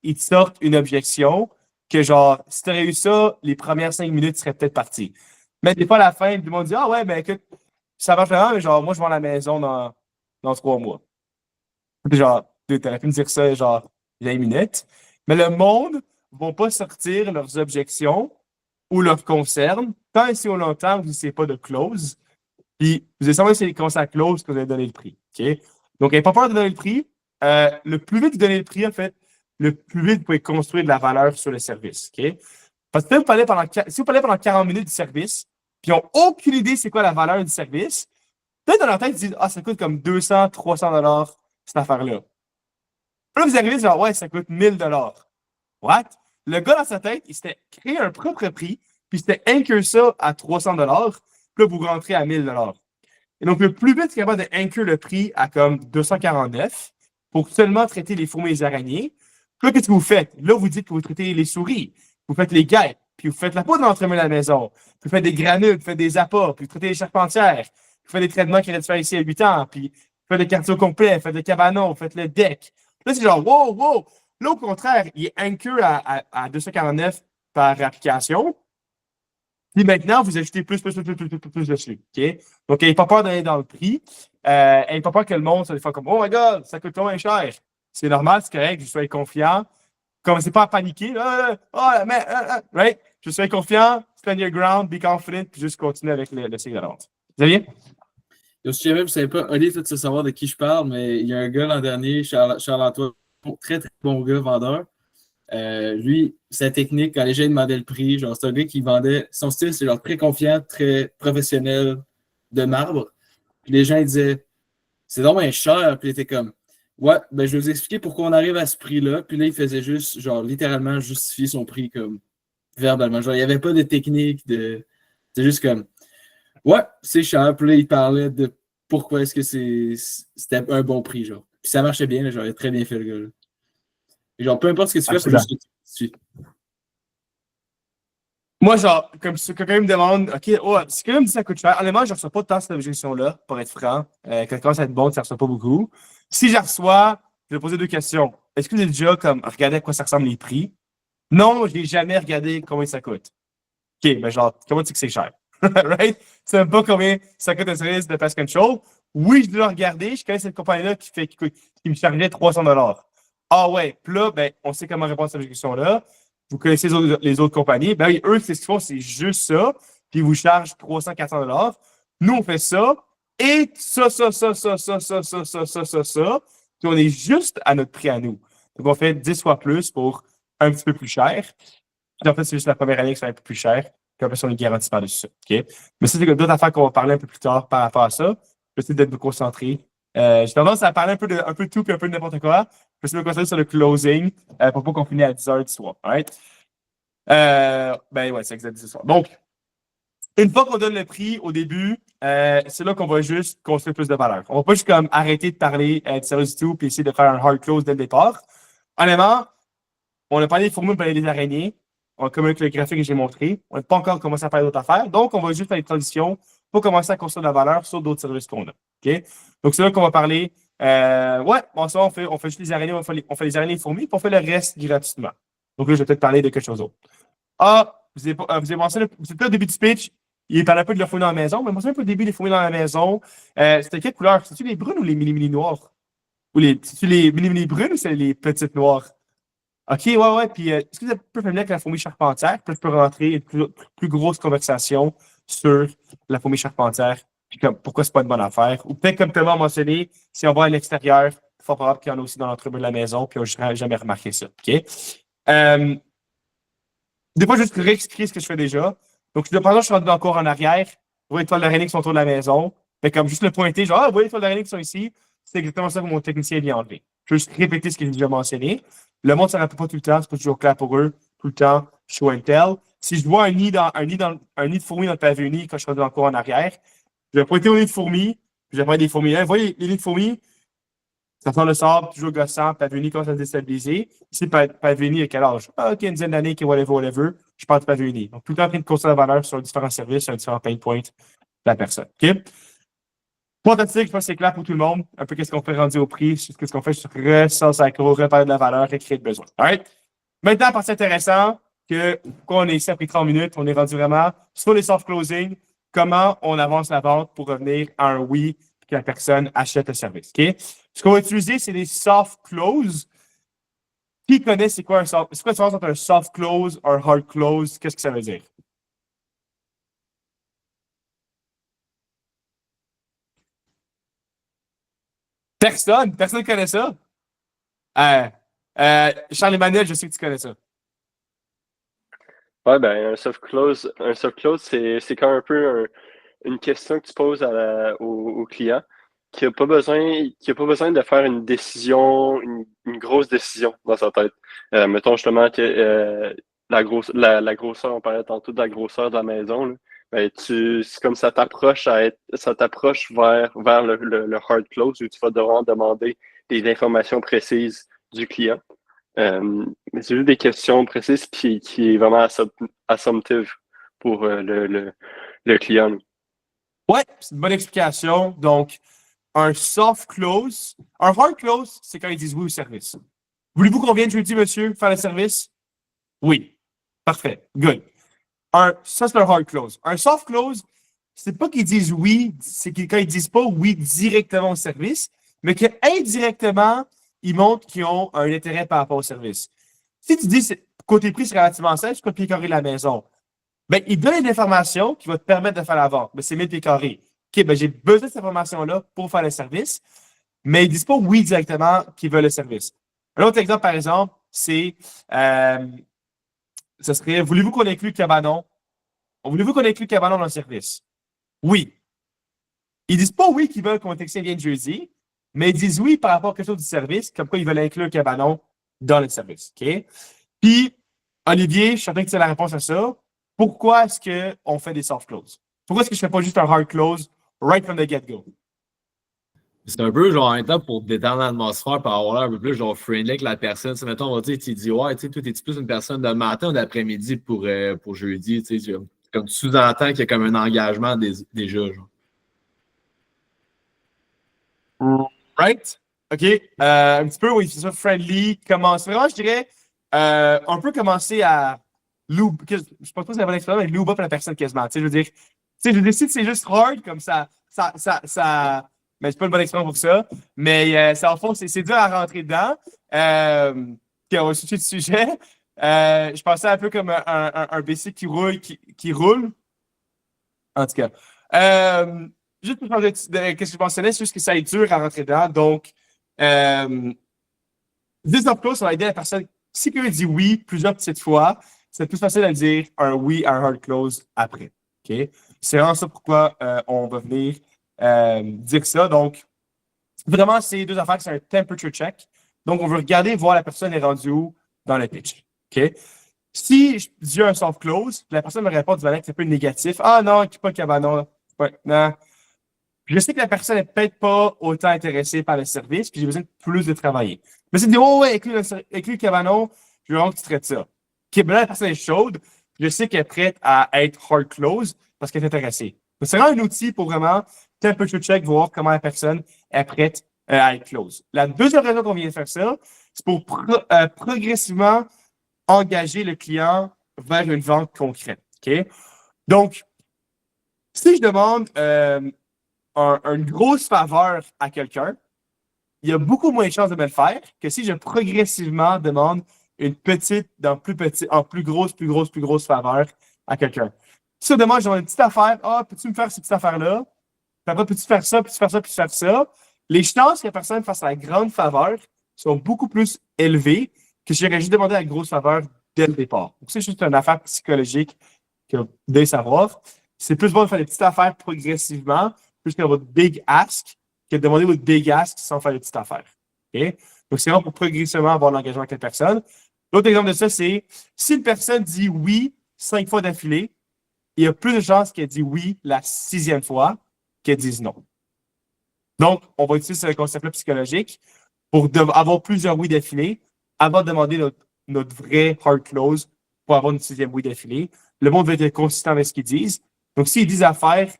il te sorte une objection que genre, si tu aurais eu ça, les premières 5 minutes, tu serais peut-être parti. Mais des fois, à la fin, tout le monde dit, ah ouais, ben écoute, ça marche vraiment, mais genre, moi, je vends la maison dans 3 mois. Puis genre, tu aurais pu me dire ça, genre, il y a une minute. Mais le monde ne va pas sortir leurs objections ou leurs concerns tant et si longtemps vous n'essayez pas de close. Puis, vous allez savoir si c'est comme ça close que vous allez donner le prix. OK? Donc, n'ayez pas peur de donner le prix. Le plus vite vous donnez le prix, en fait, le plus vite vous pouvez construire de la valeur sur le service. OK? Parce que si vous parlez pendant 40 minutes du service, puis ils n'ont aucune idée c'est quoi la valeur du service, peut-être dans leur tête, ils disent, ah, ça coûte comme 200, 300 $ cette affaire-là. Là, vous arrivez, genre, ouais, ça coûte 1000 $. What? Le gars, dans sa tête, il s'était créé un propre prix, puis il s'était incur ça à 300 $, puis là, vous rentrez à 1000 $. Et donc, le plus vite, c'est capable d'incur le prix à comme 249 pour seulement traiter les fourmis et les araignées. Puis là, qu'est-ce que vous faites? Là, vous dites que vous traitez les souris, vous faites les guêpes, puis vous faites la poudre d'entremet à la maison, puis vous faites des granules, vous faites des appâts, puis vous traitez les charpentières, vous faites des traitements qui auraient dû faire ici à 8 ans, puis vous faites des quartiers complets, vous faites des cabanons, vous faites le deck. Là, c'est genre, wow! Là, au contraire, il est incur à 249 par application. Puis maintenant, vous ajoutez plus dessus. OK? Donc, n'ayez pas peur d'aller dans le prix. N'ayez pas peur que le monde soit des fois comme, oh my god, ça coûte trop cher. C'est normal, c'est correct, je sois confiant. Commencez pas à paniquer. Right? Je sois confiant, stand your ground, be confident, puis juste continuer avec le cycle de vente. Xavier? Si jamais vous ne savez pas, Oli, tu sais savoir de qui je parle, mais il y a un gars l'an dernier, Charles-Antoine, très bon gars, vendeur. Lui, sa technique, quand les gens demandaient le prix, genre, c'est un gars qui vendait, son style, c'est genre très confiant, très professionnel, de marbre. Puis les gens, ils disaient, c'est vraiment cher. Puis il était comme, ouais, ben je vais vous expliquer pourquoi on arrive à ce prix-là. Puis là, il faisait juste, genre, littéralement justifier son prix comme verbalement. Genre, il n'y avait pas de technique, c'est juste comme, ouais, c'est cher. Puis là, il parlait de pourquoi est-ce que c'était un bon prix, genre. Puis ça marchait bien, là, genre, il a très bien fait, le gars, là. Et genre, peu importe ce que tu fais, il faut juste que tu suis. Moi, genre, comme si quelqu'un me demande, OK, si quelqu'un me dit que ça coûte cher, honnêtement, je ne reçois pas tant cette objection-là, pour être franc. Quand commence à être bon, ça ne reçoit pas beaucoup. Si je reçois, je vais poser 2 questions. Est-ce que vous avez déjà comme, regardé à quoi ça ressemble les prix? Non, je n'ai jamais regardé combien ça coûte. OK, ben genre, comment tu sais que c'est cher? Right? Tu ne sais pas combien ça coûte un service de pest control? Oui, je dois regarder. Je connais cette compagnie-là qui me chargeait 300 $. Ah ouais. Puis là, ben, on sait comment répondre à cette question-là. Vous connaissez les autres compagnies. Ben oui, eux, ce qu'ils font, c'est juste ça. Puis ils vous chargent 300-400 $. Nous, on fait ça. Et ça. Puis on est juste à notre prix à nous. Donc, on fait 10 fois plus pour un petit peu plus cher. Puis en fait, c'est juste la première année qui sera un peu plus cher. Puis après, on est garanti par-dessus ça. OK? Mais ça, c'est d'autres affaires qu'on va parler un peu plus tard par rapport à ça. Je vais essayer d'être concentré. J'ai tendance à parler un peu de tout et un peu de n'importe quoi. Je vais essayer de me concentrer sur le closing pour pas qu'on finisse à 10 h du soir. Right? Ben ouais, c'est exact 10 h du soir. Donc, une fois qu'on donne le prix au début, c'est là qu'on va juste construire plus de valeur. On va pas juste comme arrêter de parler de service du tout et essayer de faire un hard close dès le départ. Honnêtement, on a parlé des fourmis, on a parlé des araignées. Comme avec le graphique que j'ai montré. On n'a pas encore commencé à faire d'autres affaires. Donc, on va juste faire des transitions pour commencer à construire de la valeur sur d'autres services qu'on a. OK? Donc, c'est là qu'on va parler. Bon, ça, on fait juste les araignées, on fait les araignées et les fourmis, puis on fait le reste gratuitement. Donc là, je vais peut-être parler de quelque chose d'autre. Vous avez mentionné, vous êtes là au début du speech, il parlait un peu de la fourmi dans la maison, mais mentionné un peu au début des fourmis dans la maison. C'était quelle couleur? C'est-tu les brunes ou les mini-mini noirs? C'est-tu les mini-mini brunes ou c'est les petites noires? OK, ouais. Puis, est-ce que vous êtes un peu familier avec la fourmi charpentière? Puis, je peux rentrer une plus grosse conversation sur la fourmi charpentière, puis pourquoi c'est pas une bonne affaire. Ou peut-être, comme Thomas a mentionné, si on va à l'extérieur, il faut probable qu'il y en a aussi dans l'entrevue de la maison, puis on n'a jamais remarqué ça. OK? Des fois, juste réexpliquer ce que je fais déjà. Donc, par exemple, je suis rendu encore en arrière, vous voyez les toiles d'araignée qui sont autour de la maison. Fait comme juste le pointer, genre, vous voyez les toiles d'araignée qui sont ici, c'est exactement ça que mon technicien vient enlever. Je veux juste répéter ce que j'ai déjà mentionné. Le monde ne s'en rappelle pas tout le temps, c'est pas toujours clair pour eux, tout le temps, show and tell. Si je vois un nid de fourmis dans le pavillon quand je suis encore en arrière, je vais pointer au nid de fourmis, puis je vais prendre des fourmis. Là, vous voyez, les nids de fourmis, ça sent le sable, toujours gossant, pavillon commence à se déstabiliser. Ici, pavillon à quel âge? OK, une dizaine d'années, whatever. Je parle de pavillon. Donc, tout le temps en train de construire la valeur sur différents services, sur différents pain points de la personne. OK? Fantastique, je pense que c'est clair pour tout le monde. Un peu qu'est-ce qu'on fait rendu au prix, qu'est-ce qu'on fait sur Resource Acro, repérer de la valeur et créer de besoin. All right? Maintenant, partie intéressant, que quand on est ici après 30 minutes, on est rendu vraiment sur les soft closing, comment on avance la vente pour revenir à un oui, que la personne achète le service. OK? Ce qu'on va utiliser, c'est des soft close. Qui connaît c'est quoi la différence entre un soft close et un hard close? Qu'est-ce que ça veut dire? Personne ne connaît ça. Charles-Emmanuel, je sais que tu connais ça. Ouais, ben, un soft close, c'est quand même un peu une question que tu poses au client qui n'a pas besoin de faire une décision, une grosse décision dans sa tête. Mettons justement que la grosseur, on parlait tantôt de la grosseur de la maison, là. Ben, c'est comme ça t'approche vers le hard close où tu vas devoir demander des informations précises du client. Mais c'est juste des questions précises qui est vraiment assumptive pour le client. Ouais, c'est une bonne explication. Donc, un soft close, un hard close, c'est quand ils disent oui au service. Voulez-vous qu'on vienne jeudi, monsieur, faire le service? Oui. Parfait. Good. Ça, c'est un hard close. Un soft close, c'est pas qu'ils disent oui, c'est quand ils disent pas oui directement au service, mais qu'indirectement, ils montrent qu'ils ont un intérêt par rapport au service. Si tu dis côté prix, c'est relativement simple, c'est quoi le pied carré de la maison? Ben, ils donnent une information qui va te permettre de faire la vente. Ben, c'est 1000 pieds carrés. OK, ben, j'ai besoin de cette information-là pour faire le service, mais ils ne disent pas oui directement qu'ils veulent le service. Un autre exemple, par exemple, c'est ce serait voulez-vous qu'on inclue le cabanon? Voulez-vous qu'on inclue le cabanon dans le service? Oui. Ils ne disent pas oui qu'ils veulent qu'on technicien vienne jeudi, mais ils disent oui par rapport à quelque chose du service, comme quoi ils veulent inclure le cabanon dans le service. OK? Puis, Olivier, je suis certain que tu as la réponse à ça. Pourquoi est-ce qu'on fait des soft close? Pourquoi est-ce que je ne fais pas juste un hard close right from the get-go? C'est un peu genre un temps pour détendre l'atmosphère, pour avoir l'air un peu plus genre friendly avec la personne. Tu sais, mettons, on va dire, tu dis, ouais, tu sais, toi, t'es-tu plus une personne de matin ou d'après-midi pour jeudi? Tu sais, comme tu sous-entends qu'il y a comme un engagement déjà, genre. Right? OK. Un petit peu, oui, c'est ça, friendly. Vraiment, je dirais, un peu commencer à lube. Je pense pas que c'est la bonne expression, mais lube up la personne quasiment. Tu sais, je veux dire, si c'est juste hard, comme ça mais c'est pas une bonne expression pour ça. Mais ça, en fond, c'est dur à rentrer dedans. Puis on va switcher de sujet. Je pensais un peu comme un BC qui roule. En tout cas. Juste pour changer de qu'est-ce que je mentionnais, c'est juste que ça est dur à rentrer dedans. Donc, this of close, ça va aider la personne. Si quelqu'un dit oui plusieurs petites fois, c'est plus facile à dire un oui à un hard close après. OK? C'est vraiment ça pourquoi on va venir dire ça. Donc, vraiment, c'est deux affaires. C'est un temperature check. Donc, on veut regarder, voir la personne est rendue où dans le pitch. OK? Si je dis un soft close, la personne me répond du manière c'est un peu négatif. Ah non, il pas le cabanon. Ouais, non. Je sais que la personne n'est peut-être pas autant intéressée par le service, puis j'ai besoin de plus de travailler. Mais c'est de dire, oh ouais, écris le cabanon, je veux vraiment que tu traites ça. OK, ben là, la personne est chaude, je sais qu'elle est prête à être hard close parce qu'elle est intéressée. Donc, c'est vraiment un outil pour vraiment temperature check, voir comment la personne est prête à être close. La deuxième raison qu'on vient de faire ça, c'est pour progressivement engager le client vers une vente concrète. OK? Donc, si je demande une grosse faveur à quelqu'un, il y a beaucoup moins de chances de me le faire que si je progressivement demande une petite, en plus grosse faveur à quelqu'un. Si je demande une petite affaire, peux-tu me faire cette petite affaire-là? Puis après, peux-tu faire ça, peux-tu faire ça, peux-tu faire ça? Les chances que la personne fasse la grande faveur sont beaucoup plus élevées que si j'aurais juste demandé la grosse faveur dès le départ. Donc, c'est juste une affaire psychologique que vous devez savoir. C'est plus bon de faire des petites affaires progressivement, plus que votre big ask, que de demander votre big ask sans faire des petites affaires. Okay? Donc, c'est vraiment pour progressivement avoir l'engagement avec la personne. L'autre exemple de ça, c'est si une personne dit oui 5 fois d'affilée, il y a plus de chances qu'elle dise oui la 6e fois qu'elle dise non. Donc, on va utiliser ce concept-là psychologique pour avoir plusieurs oui d'affilée avant de demander notre vrai hard close pour avoir une 6e oui d'affilée. Le monde va être consistant avec ce qu'ils disent. Donc, s'ils disent à faire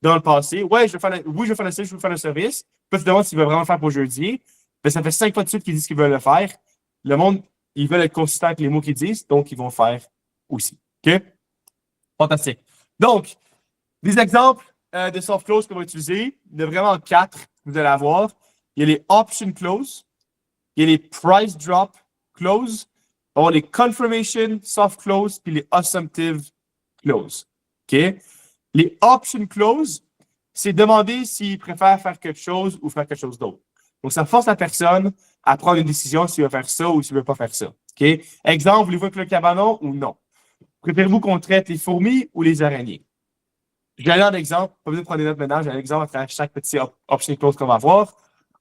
dans le passé, ouais, je veux faire le service, puis tu te demandes s'ils veulent vraiment le faire pour jeudi, ben, ça fait 5 fois de suite qu'ils disent qu'ils veulent le faire. Le monde, ils veulent être consistants avec les mots qu'ils disent, donc ils vont faire aussi. OK? Fantastique. Donc, des exemples de soft close qu'on va utiliser. Il y en a vraiment 4 que vous allez avoir. Il y a les option close, il y a les price drop close, on va avoir les confirmation soft close, puis les assumptive close. OK? Les option close, c'est demander s'il préfère faire quelque chose ou faire quelque chose d'autre. Donc, ça force la personne à prendre une décision s'il veut faire ça ou s'il ne veut pas faire ça. OK? Exemple, voulez-vous avec le cabanon ou non? Préférez-vous qu'on traite les fourmis ou les araignées? Je vais aller en exemple. Pas besoin de prendre des notes maintenant. J'ai un exemple à travers chaque petit option close qu'on va avoir.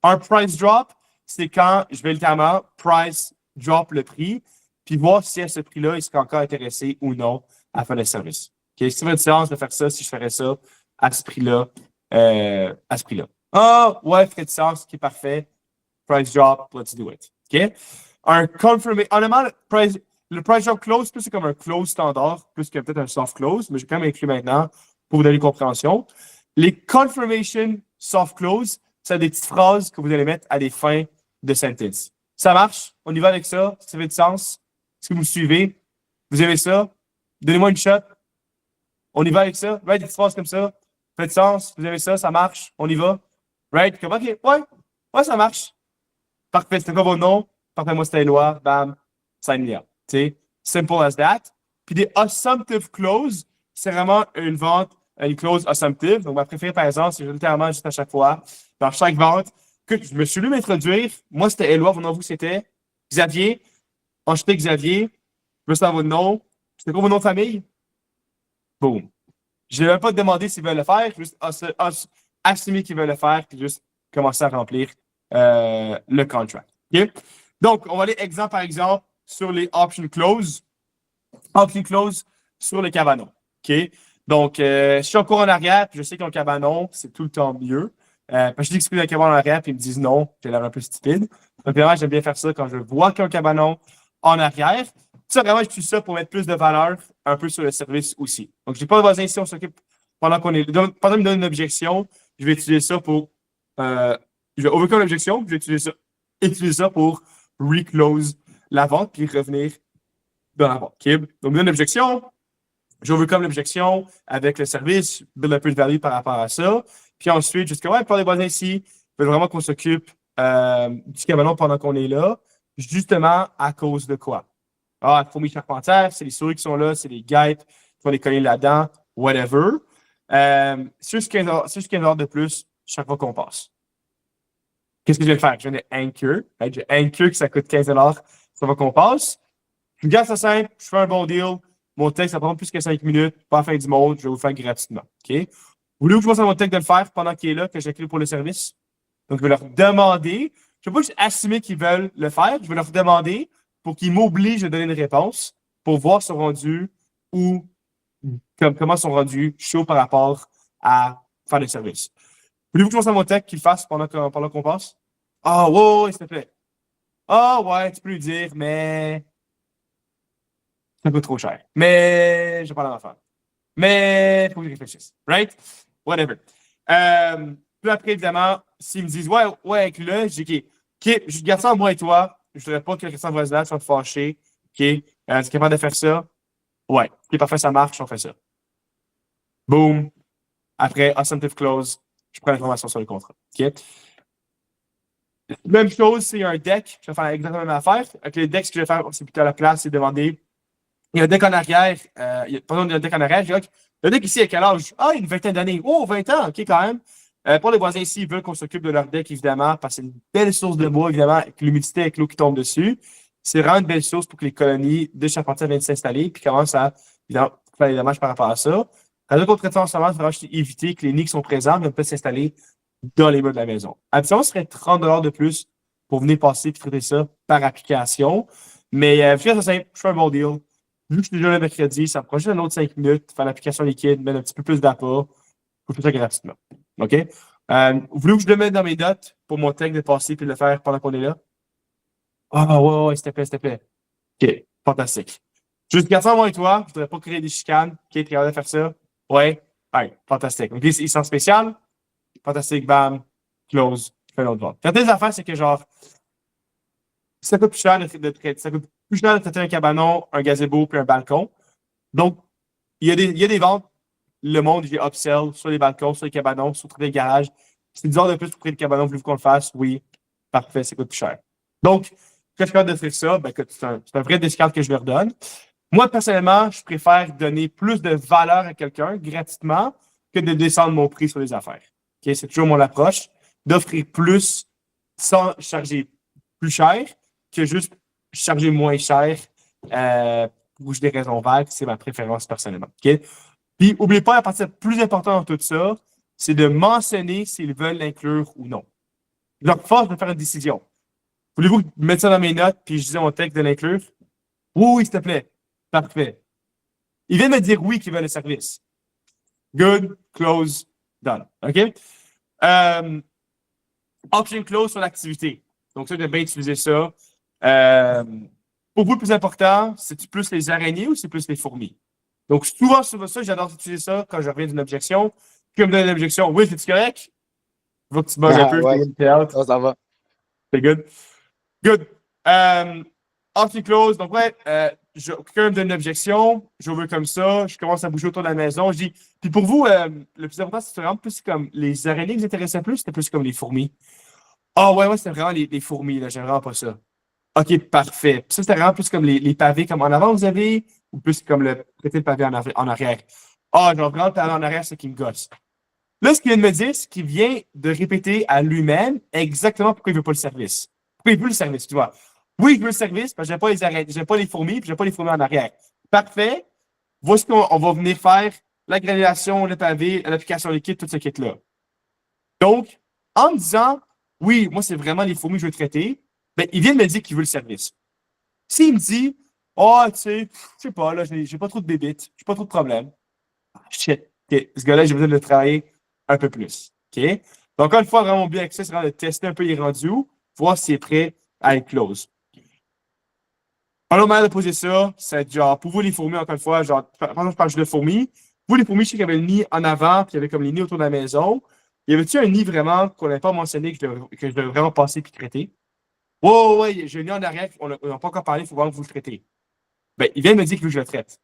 Un price drop, c'est quand je vais littéralement price drop le prix, puis voir si à ce prix-là, il serait encore intéressé ou non à faire le service. Okay? Est-ce qu'il y a une différence de faire ça si je ferais ça à ce prix-là? Ah, ouais, ferait du sens, qui est parfait. Price drop, let's do it. OK? Un confirmation. Honnêtement, le price drop close, c'est comme un close standard, plus que peut-être un soft close, mais je vais quand même inclure maintenant pour vous donner compréhension. Les confirmation soft close, c'est des petites phrases que vous allez mettre à des fins de sentence. Ça marche? On y va avec ça? Ça fait du sens? Est-ce que vous me suivez? Vous aimez ça? Donnez-moi une shot. On y va avec ça? Right? Des petites phrases comme ça. Ça fait du sens? Vous aimez ça? Ça marche? On y va? Right? Comme, OK, ouais, ça marche. Parfait. C'était quoi vos noms? Parfait, moi, c'était Éloi. Bam. Sign me up. Tu sais, simple as that. Puis des assumptive close, c'est vraiment une vente, une clause assumptive. Donc, ma préférée, par exemple, c'est littéralement juste à chaque fois, dans chaque vente, que je me suis lu m'introduire. Moi, c'était Éloi. Vos noms, vous, c'était Xavier. Enchanté, Xavier. Je veux savoir votre nom. C'était quoi vos noms de famille? Boom. Je ne vais même pas demander s'ils veulent le faire, juste assumer qu'ils veulent le faire, puis juste commencer à remplir le contract. Okay? Donc, on va aller exemple par exemple sur les option close. Option close sur le cabanon. OK? Donc, je suis encore en arrière, puis je sais qu'un cabanon, c'est tout le temps mieux. Parce que je dis que c'est un cabanon en arrière, puis ils me disent non, j'ai l'air un peu stupide. Donc, vraiment, j'aime bien faire ça quand je vois qu'il y a un cabanon en arrière. Ça, vraiment, j'utilise ça pour mettre plus de valeur un peu sur le service aussi. Donc, je n'ai pas besoin ici, on s'occupe pendant qu'il me donne une objection, je vais utiliser ça pour. Je vais overcome l'objection, je vais utiliser ça pour reclose la vente puis revenir dans la vente. Okay? Donc, je me donne une objection, je overcome l'objection avec le service, build un peu de value par rapport à ça. Puis ensuite, jusqu'à ouais, pour les voisins ici, ils veulent vraiment qu'on s'occupe du cabanon pendant qu'on est là. Justement, à cause de quoi? Ah, fourmis charpentières, c'est les souris qui sont là, c'est les guêpes qui vont les coller là-dedans, whatever. C'est juste 15 $ de plus chaque fois qu'on passe. Qu'est-ce que je vais faire? Je viens de Anchor. J'ai Anchor que ça coûte 15 $ chaque fois qu'on passe. Je garde ça simple, je fais un bon deal. Mon texte, ça prend plus que 5 minutes. Pas à la fin du monde, je vais vous le faire gratuitement. OK? Voulez-vous que je pense à mon texte de le faire pendant qu'il est là, que j'écris pour le service? Donc, je vais leur demander. Je ne vais pas juste assumer qu'ils veulent le faire. Je vais leur demander pour qu'ils m'obligent de donner une réponse pour voir si sont rendus ou comment ils sont rendus chauds par rapport à faire le service. Voulez-vous que je pense à mon texte qu'il le fasse pendant qu'on passe? Ah, ouais, s'il te plaît. Ah, ouais, tu peux lui dire, mais ça coûte trop cher. Mais je vais pas l'en faire. Mais il faut que je réfléchisse. Right? Whatever. Puis après, évidemment, s'ils me disent ouais, inclus-le, je dis OK, je garde ça en moi et toi. Je ne voudrais pas que le restant de voisinage soit fâché. OK? Tu es capable de faire ça? Ouais. OK, parfait, ça marche, on fait ça. Boom. Après, Assumptive Close, je prends l'information sur le contrat. OK? Même chose, c'est un deck. Je vais faire exactement la même affaire. Avec le deck, ce que je vais faire, c'est plutôt à la place, c'est demander. Il y a un deck en arrière. Il y a un deck en arrière. Je dis, OK, le deck ici, à quel âge? Ah, une vingtaine d'années. Oh, 20 ans. OK, quand même. Pour les voisins ici, ils veulent qu'on s'occupe de leur deck, évidemment, parce que c'est une belle source de bois, évidemment, avec l'humidité, avec l'eau qui tombe dessus. C'est vraiment une belle chose pour que les colonies de charpentiers viennent s'installer, puis commencent à évidemment, faire des dommages par rapport à ça. Dans le contre en ce moment, il faudra éviter que les nids qui sont présents ne peuvent s'installer dans les murs de la maison. Habituellement, ce serait 30 $ de plus pour venir passer et traiter ça par application. Mais je fais ça simple, je fais un bon deal. Vu que je suis déjà le mercredi, ça me prend juste un autre 5 minutes, faire l'application liquide, mettre un petit peu plus d'appât. Je fais ça gratuitement. OK? Voulez-vous que je le mette dans mes notes pour mon texte de passer et de le faire pendant qu'on est là? Ah, ouais, s'il te plaît. OK, fantastique. Juste garde ça moi et toi. Je ne voudrais pas créer des chicanes. OK, tu es capable de faire ça? Ouais, fantastique. OK, ils sont spécial. Fantastique, bam, close, je fais un autre vente. La des affaires, c'est que genre, ça coûte plus cher de traiter un cabanon, un gazebo puis un balcon. Donc, il y a des ventes. Le monde, j'ai upsell sur les balcons, sur les cabanons, sur les garages. C'est 10 $ de plus pour créer le cabanon, voulez-vous qu'on le fasse? Oui, parfait, ça coûte plus cher. Donc, quand je suis capable d'offrir ça, ben, c'est un vrai discount que je leur donne. Moi, personnellement, je préfère donner plus de valeur à quelqu'un gratuitement que de descendre mon prix sur les affaires. Okay? C'est toujours mon approche, d'offrir plus sans charger plus cher que juste charger moins cher pour des raisons vagues. C'est ma préférence personnellement. Okay? Puis, n'oubliez pas, la partie la plus importante dans tout ça, c'est de mentionner s'ils veulent l'inclure ou non. Je leur force de faire une décision. Voulez-vous mettre ça dans mes notes puis je disais mon texte de l'inclure? Oui, s'il te plaît. Parfait. Ils viennent me dire oui qu'ils veulent le service. Good, close, done. OK? Option close sur l'activité. Donc, ça, j'aime bien utiliser ça. Pour vous, le plus important, c'est-tu plus les araignées ou c'est plus les fourmis? Donc, souvent, sur ça, j'adore utiliser ça quand je reviens d'une objection. Puis, on me donne une objection. Oui, c'est-tu correct? Je vois que tu bugs un peu. Ouais. Ça va. C'est good. Good. Option close. Donc, ouais, quelqu'un me donne une objection. Je veux comme ça. Je commence à bouger autour de la maison. Je dis, puis pour vous, le plus important, c'est vraiment plus comme les araignées qui vous intéressaient plus, c'était plus comme les fourmis. Ah, ouais, c'était vraiment les fourmis, là. J'aime vraiment pas ça. OK, parfait. Puis ça, c'était vraiment plus comme les pavés comme en avant, vous avez, ou plus comme le pavé en arrière. Ah, genre vraiment le pavé en arrière, c'est qui me gosse. Là, ce qu'il vient de me dire, c'est qu'il vient de répéter à lui-même exactement pourquoi il ne veut pas le service. Pourquoi il veut le service, tu vois. Oui, je veux le service, parce que j'aime pas les fourmis, puis j'aime pas les fourmis en arrière. Parfait. Voici qu'on va venir faire la granulation, le pavé, l'application liquide, tout ce kit-là. Donc, en me disant, oui, moi, c'est vraiment les fourmis que je veux traiter, ben, il vient de me dire qu'il veut le service. S'il me dit, oh, tu sais, je sais pas, là, j'ai pas trop de bébites, j'ai pas trop de problèmes. Shit. OK, ce gars-là, j'ai besoin de le travailler un peu plus. OK? Donc, encore une fois, vraiment bien accès, c'est vraiment de tester un peu les rendus, voir s'il est prêt à être close. Un autre manière de poser ça, c'est genre, pour vous, les fourmis, encore une fois, genre, par exemple, je parle juste de fourmis. Vous, les fourmis, je sais qu'il y avait le nid en avant, puis il y avait comme les nids autour de la maison. Y avait-tu un nid vraiment qu'on n'avait pas mentionné, que je devais vraiment passer puis traiter? Ouais, j'ai un nid en arrière, on n'a pas encore parlé, il faut voir que vous le traitez. Ben, il vient de me dire qu'il veut que je le traite.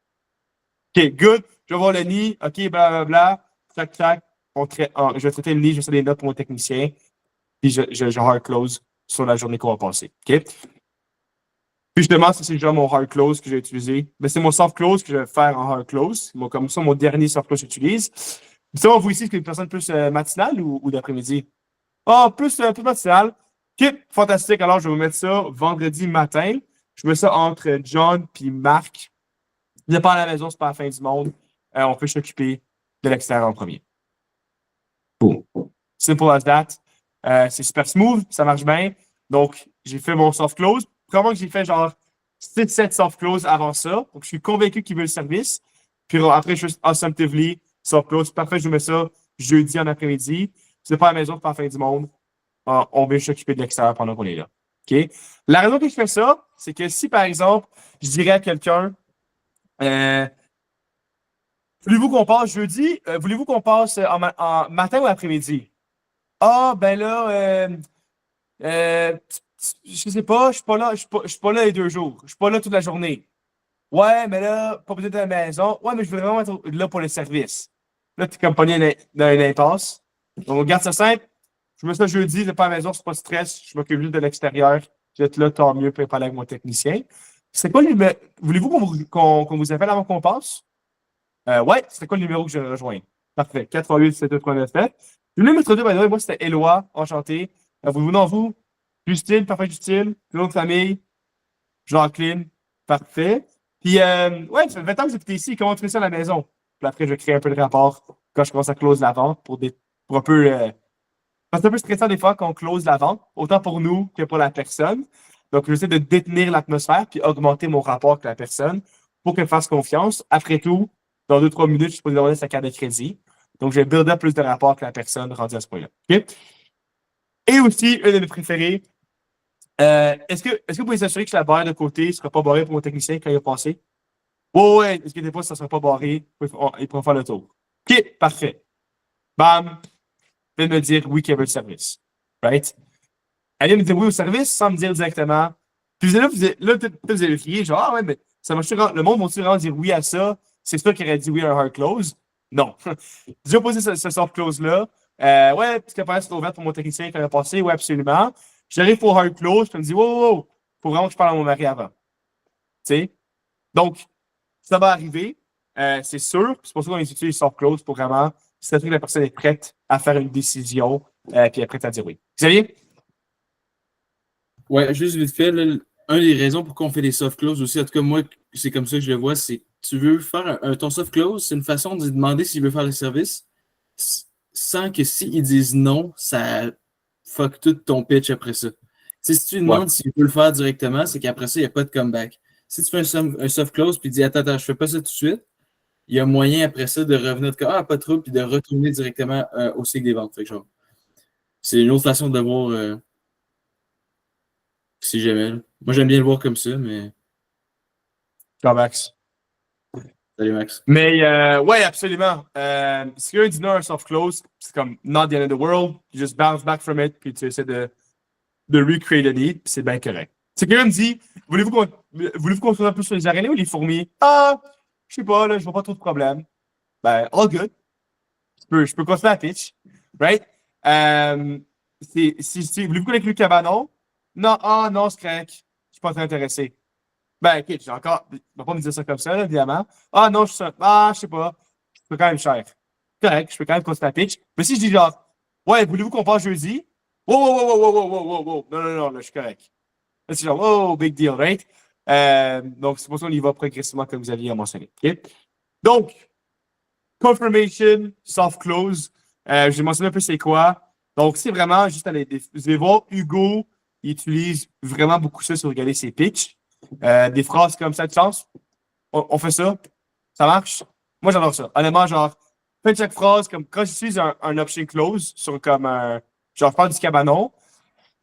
OK, good, je vais voir le nid, OK, blablabla, tac, je vais traiter le lead, je vais faire des notes pour mon technicien, puis je hard close sur la journée qu'on va passer. OK? Puis je demande si c'est déjà mon hard close que j'ai utilisé. Ben, c'est mon soft close que je vais faire en hard close. Comme ça, mon dernier soft close que j'utilise. Puis on voit ici que c'est une personne plus matinale ou d'après-midi? Ah, plus matinale. OK, fantastique. Alors, je vais vous mettre ça vendredi matin. Je mets ça entre John et Marc. Il n'est pas à la maison, c'est pas la fin du monde. On peut s'occuper de l'extérieur en premier. Boom. Simple as that. C'est super smooth, ça marche bien. Donc, j'ai fait mon soft close. Probablement que j'ai fait genre 6-7 soft close avant ça. Donc, je suis convaincu qu'il veut le service. Puis après, juste assumptively, soft close. Parfait, je vous mets ça jeudi en après-midi. Si c'est pas à la maison, c'est pas la fin du monde. On va s'occuper de l'extérieur pendant qu'on est là. OK? La raison que je fais ça, c'est que si, par exemple, je dirais à quelqu'un, voulez-vous qu'on passe jeudi? Voulez-vous qu'on passe en matin ou après-midi? Ah, ben là, je sais pas, je suis pas là, je suis pas là les 2 jours. Je suis pas là toute la journée. Ouais, mais là, pas besoin de la maison. Ouais, mais je veux vraiment être là pour le service. Là, tu es comme pogné dans une impasse. Donc, on garde ça simple. Je mets ça jeudi, je n'ai pas à la maison, c'est pas de stress. Je m'occupe juste de l'extérieur. Je vais être là, tant mieux, pour parler avec mon technicien. C'est quoi le numéro? Voulez-vous qu'on vous appelle avant qu'on passe? Ouais, c'était quoi le numéro que je vais rejoindre? Parfait. 88 72 397. Je voulais m'introduire, by the way, moi, c'était Éloi, enchanté. Vous, non, vous? Justine, parfait, Justine. Nom de famille. Jacqueline, parfait. Puis, ouais, ça fait 20 ans que vous habitez ici. Comment tu fais ça à la maison? Puis après, je vais créer un peu de rapport quand je commence à close la vente pour un peu. Parce que c'est un peu stressant des fois quand on close la vente, autant pour nous que pour la personne. Donc, j'essaie de détenir l'atmosphère puis augmenter mon rapport avec la personne pour qu'elle me fasse confiance. Après tout, dans 2-3 minutes, je peux lui demander sa carte de crédit. Donc, je vais build up plus de rapport avec la personne rendue à ce point-là. OK? Et aussi, une de mes préférées. Est-ce que vous pouvez s'assurer que la barre de côté ne sera pas barrée pour mon technicien quand il va passer? Ouais, excusez pas, ça ne sera pas barré. Il pourra faire le tour. OK, parfait. Bam. Elle vient de me dire oui qu'elle veut le service. Right? Elle vient de me dire oui au service sans me dire directement. Puis vous allez crier, genre, ah ouais, mais ça marche. Le monde va-tu vraiment dire oui à ça? C'est sûr qu'il aurait dit oui à un hard close? Non. J'ai posé ce soft close-là. Ouais, parce que la c'est ouverte pour mon technicien qui a passé. Oui, absolument. J'arrive pour hard close, puis je me dis, wow, faut vraiment que je parle à mon mari avant. Tu sais? Donc, ça va arriver, c'est sûr. C'est pour ça qu'on utilise soft close pour vraiment s'assurer que la personne est prête à faire une décision, puis elle est prête à dire oui. Xavier? Ouais, juste vite fait, là, une des raisons pourquoi on fait des soft close aussi, en tout cas, moi, c'est comme ça que je le vois, c'est tu veux faire ton soft close, c'est une façon de lui demander s'il veut faire le service sans que s'ils disent non, ça fuck tout ton pitch après ça. T'sais, si tu lui demandes s'il veut le faire directement, c'est qu'après ça, il n'y a pas de comeback. Si tu fais un soft close puis dis attends, je fais pas ça tout de suite, il y a moyen après ça de revenir de pas trop puis de retourner directement au cycle des ventes. Fait que, genre, c'est une autre façon de voir si jamais. Moi, j'aime bien le voir comme ça, mais. Ciao, Max. Salut, Max. Mais, ouais, absolument. Si un dîner, un soft close, c'est comme not the end of the world. You just bounce back from it, puis tu essaies de recreate the need, puis c'est bien correct. Si quelqu'un me dit, voulez-vous qu'on soit un peu sur les araignées ou les fourmis? Ah, je sais pas, là, je vois pas trop de problème. Ben, all good. Je peux continuer à pitch. Right? Voulez-vous qu'on inclue le cabanon? Non, non, c'est correct. Je suis pas très intéressé. Ben, ok, j'ai encore. Il va pas me dire ça comme ça, là, évidemment. Ah, non, je sais pas. Je peux quand même cher. Correct, je peux quand même continuer à pitch. Mais si je dis genre, ouais, voulez-vous qu'on passe jeudi? Wow. Non, là, je suis correct. Là, c'est genre, oh, big deal, right? Donc, c'est pour ça qu'on y va progressivement, comme vous aviez mentionné. Okay? Donc, confirmation, soft close. J'ai mentionné un peu c'est quoi. Donc, c'est vraiment juste aller. Vous allez voir, Hugo, il utilise vraiment beaucoup ça sur regarder ses pitchs. Des phrases comme ça de chance. On fait ça. Ça marche. Moi, j'adore ça. Honnêtement, genre, fin de chaque phrase, comme quand j'utilise un option close sur comme un. Genre, je parle du cabanon.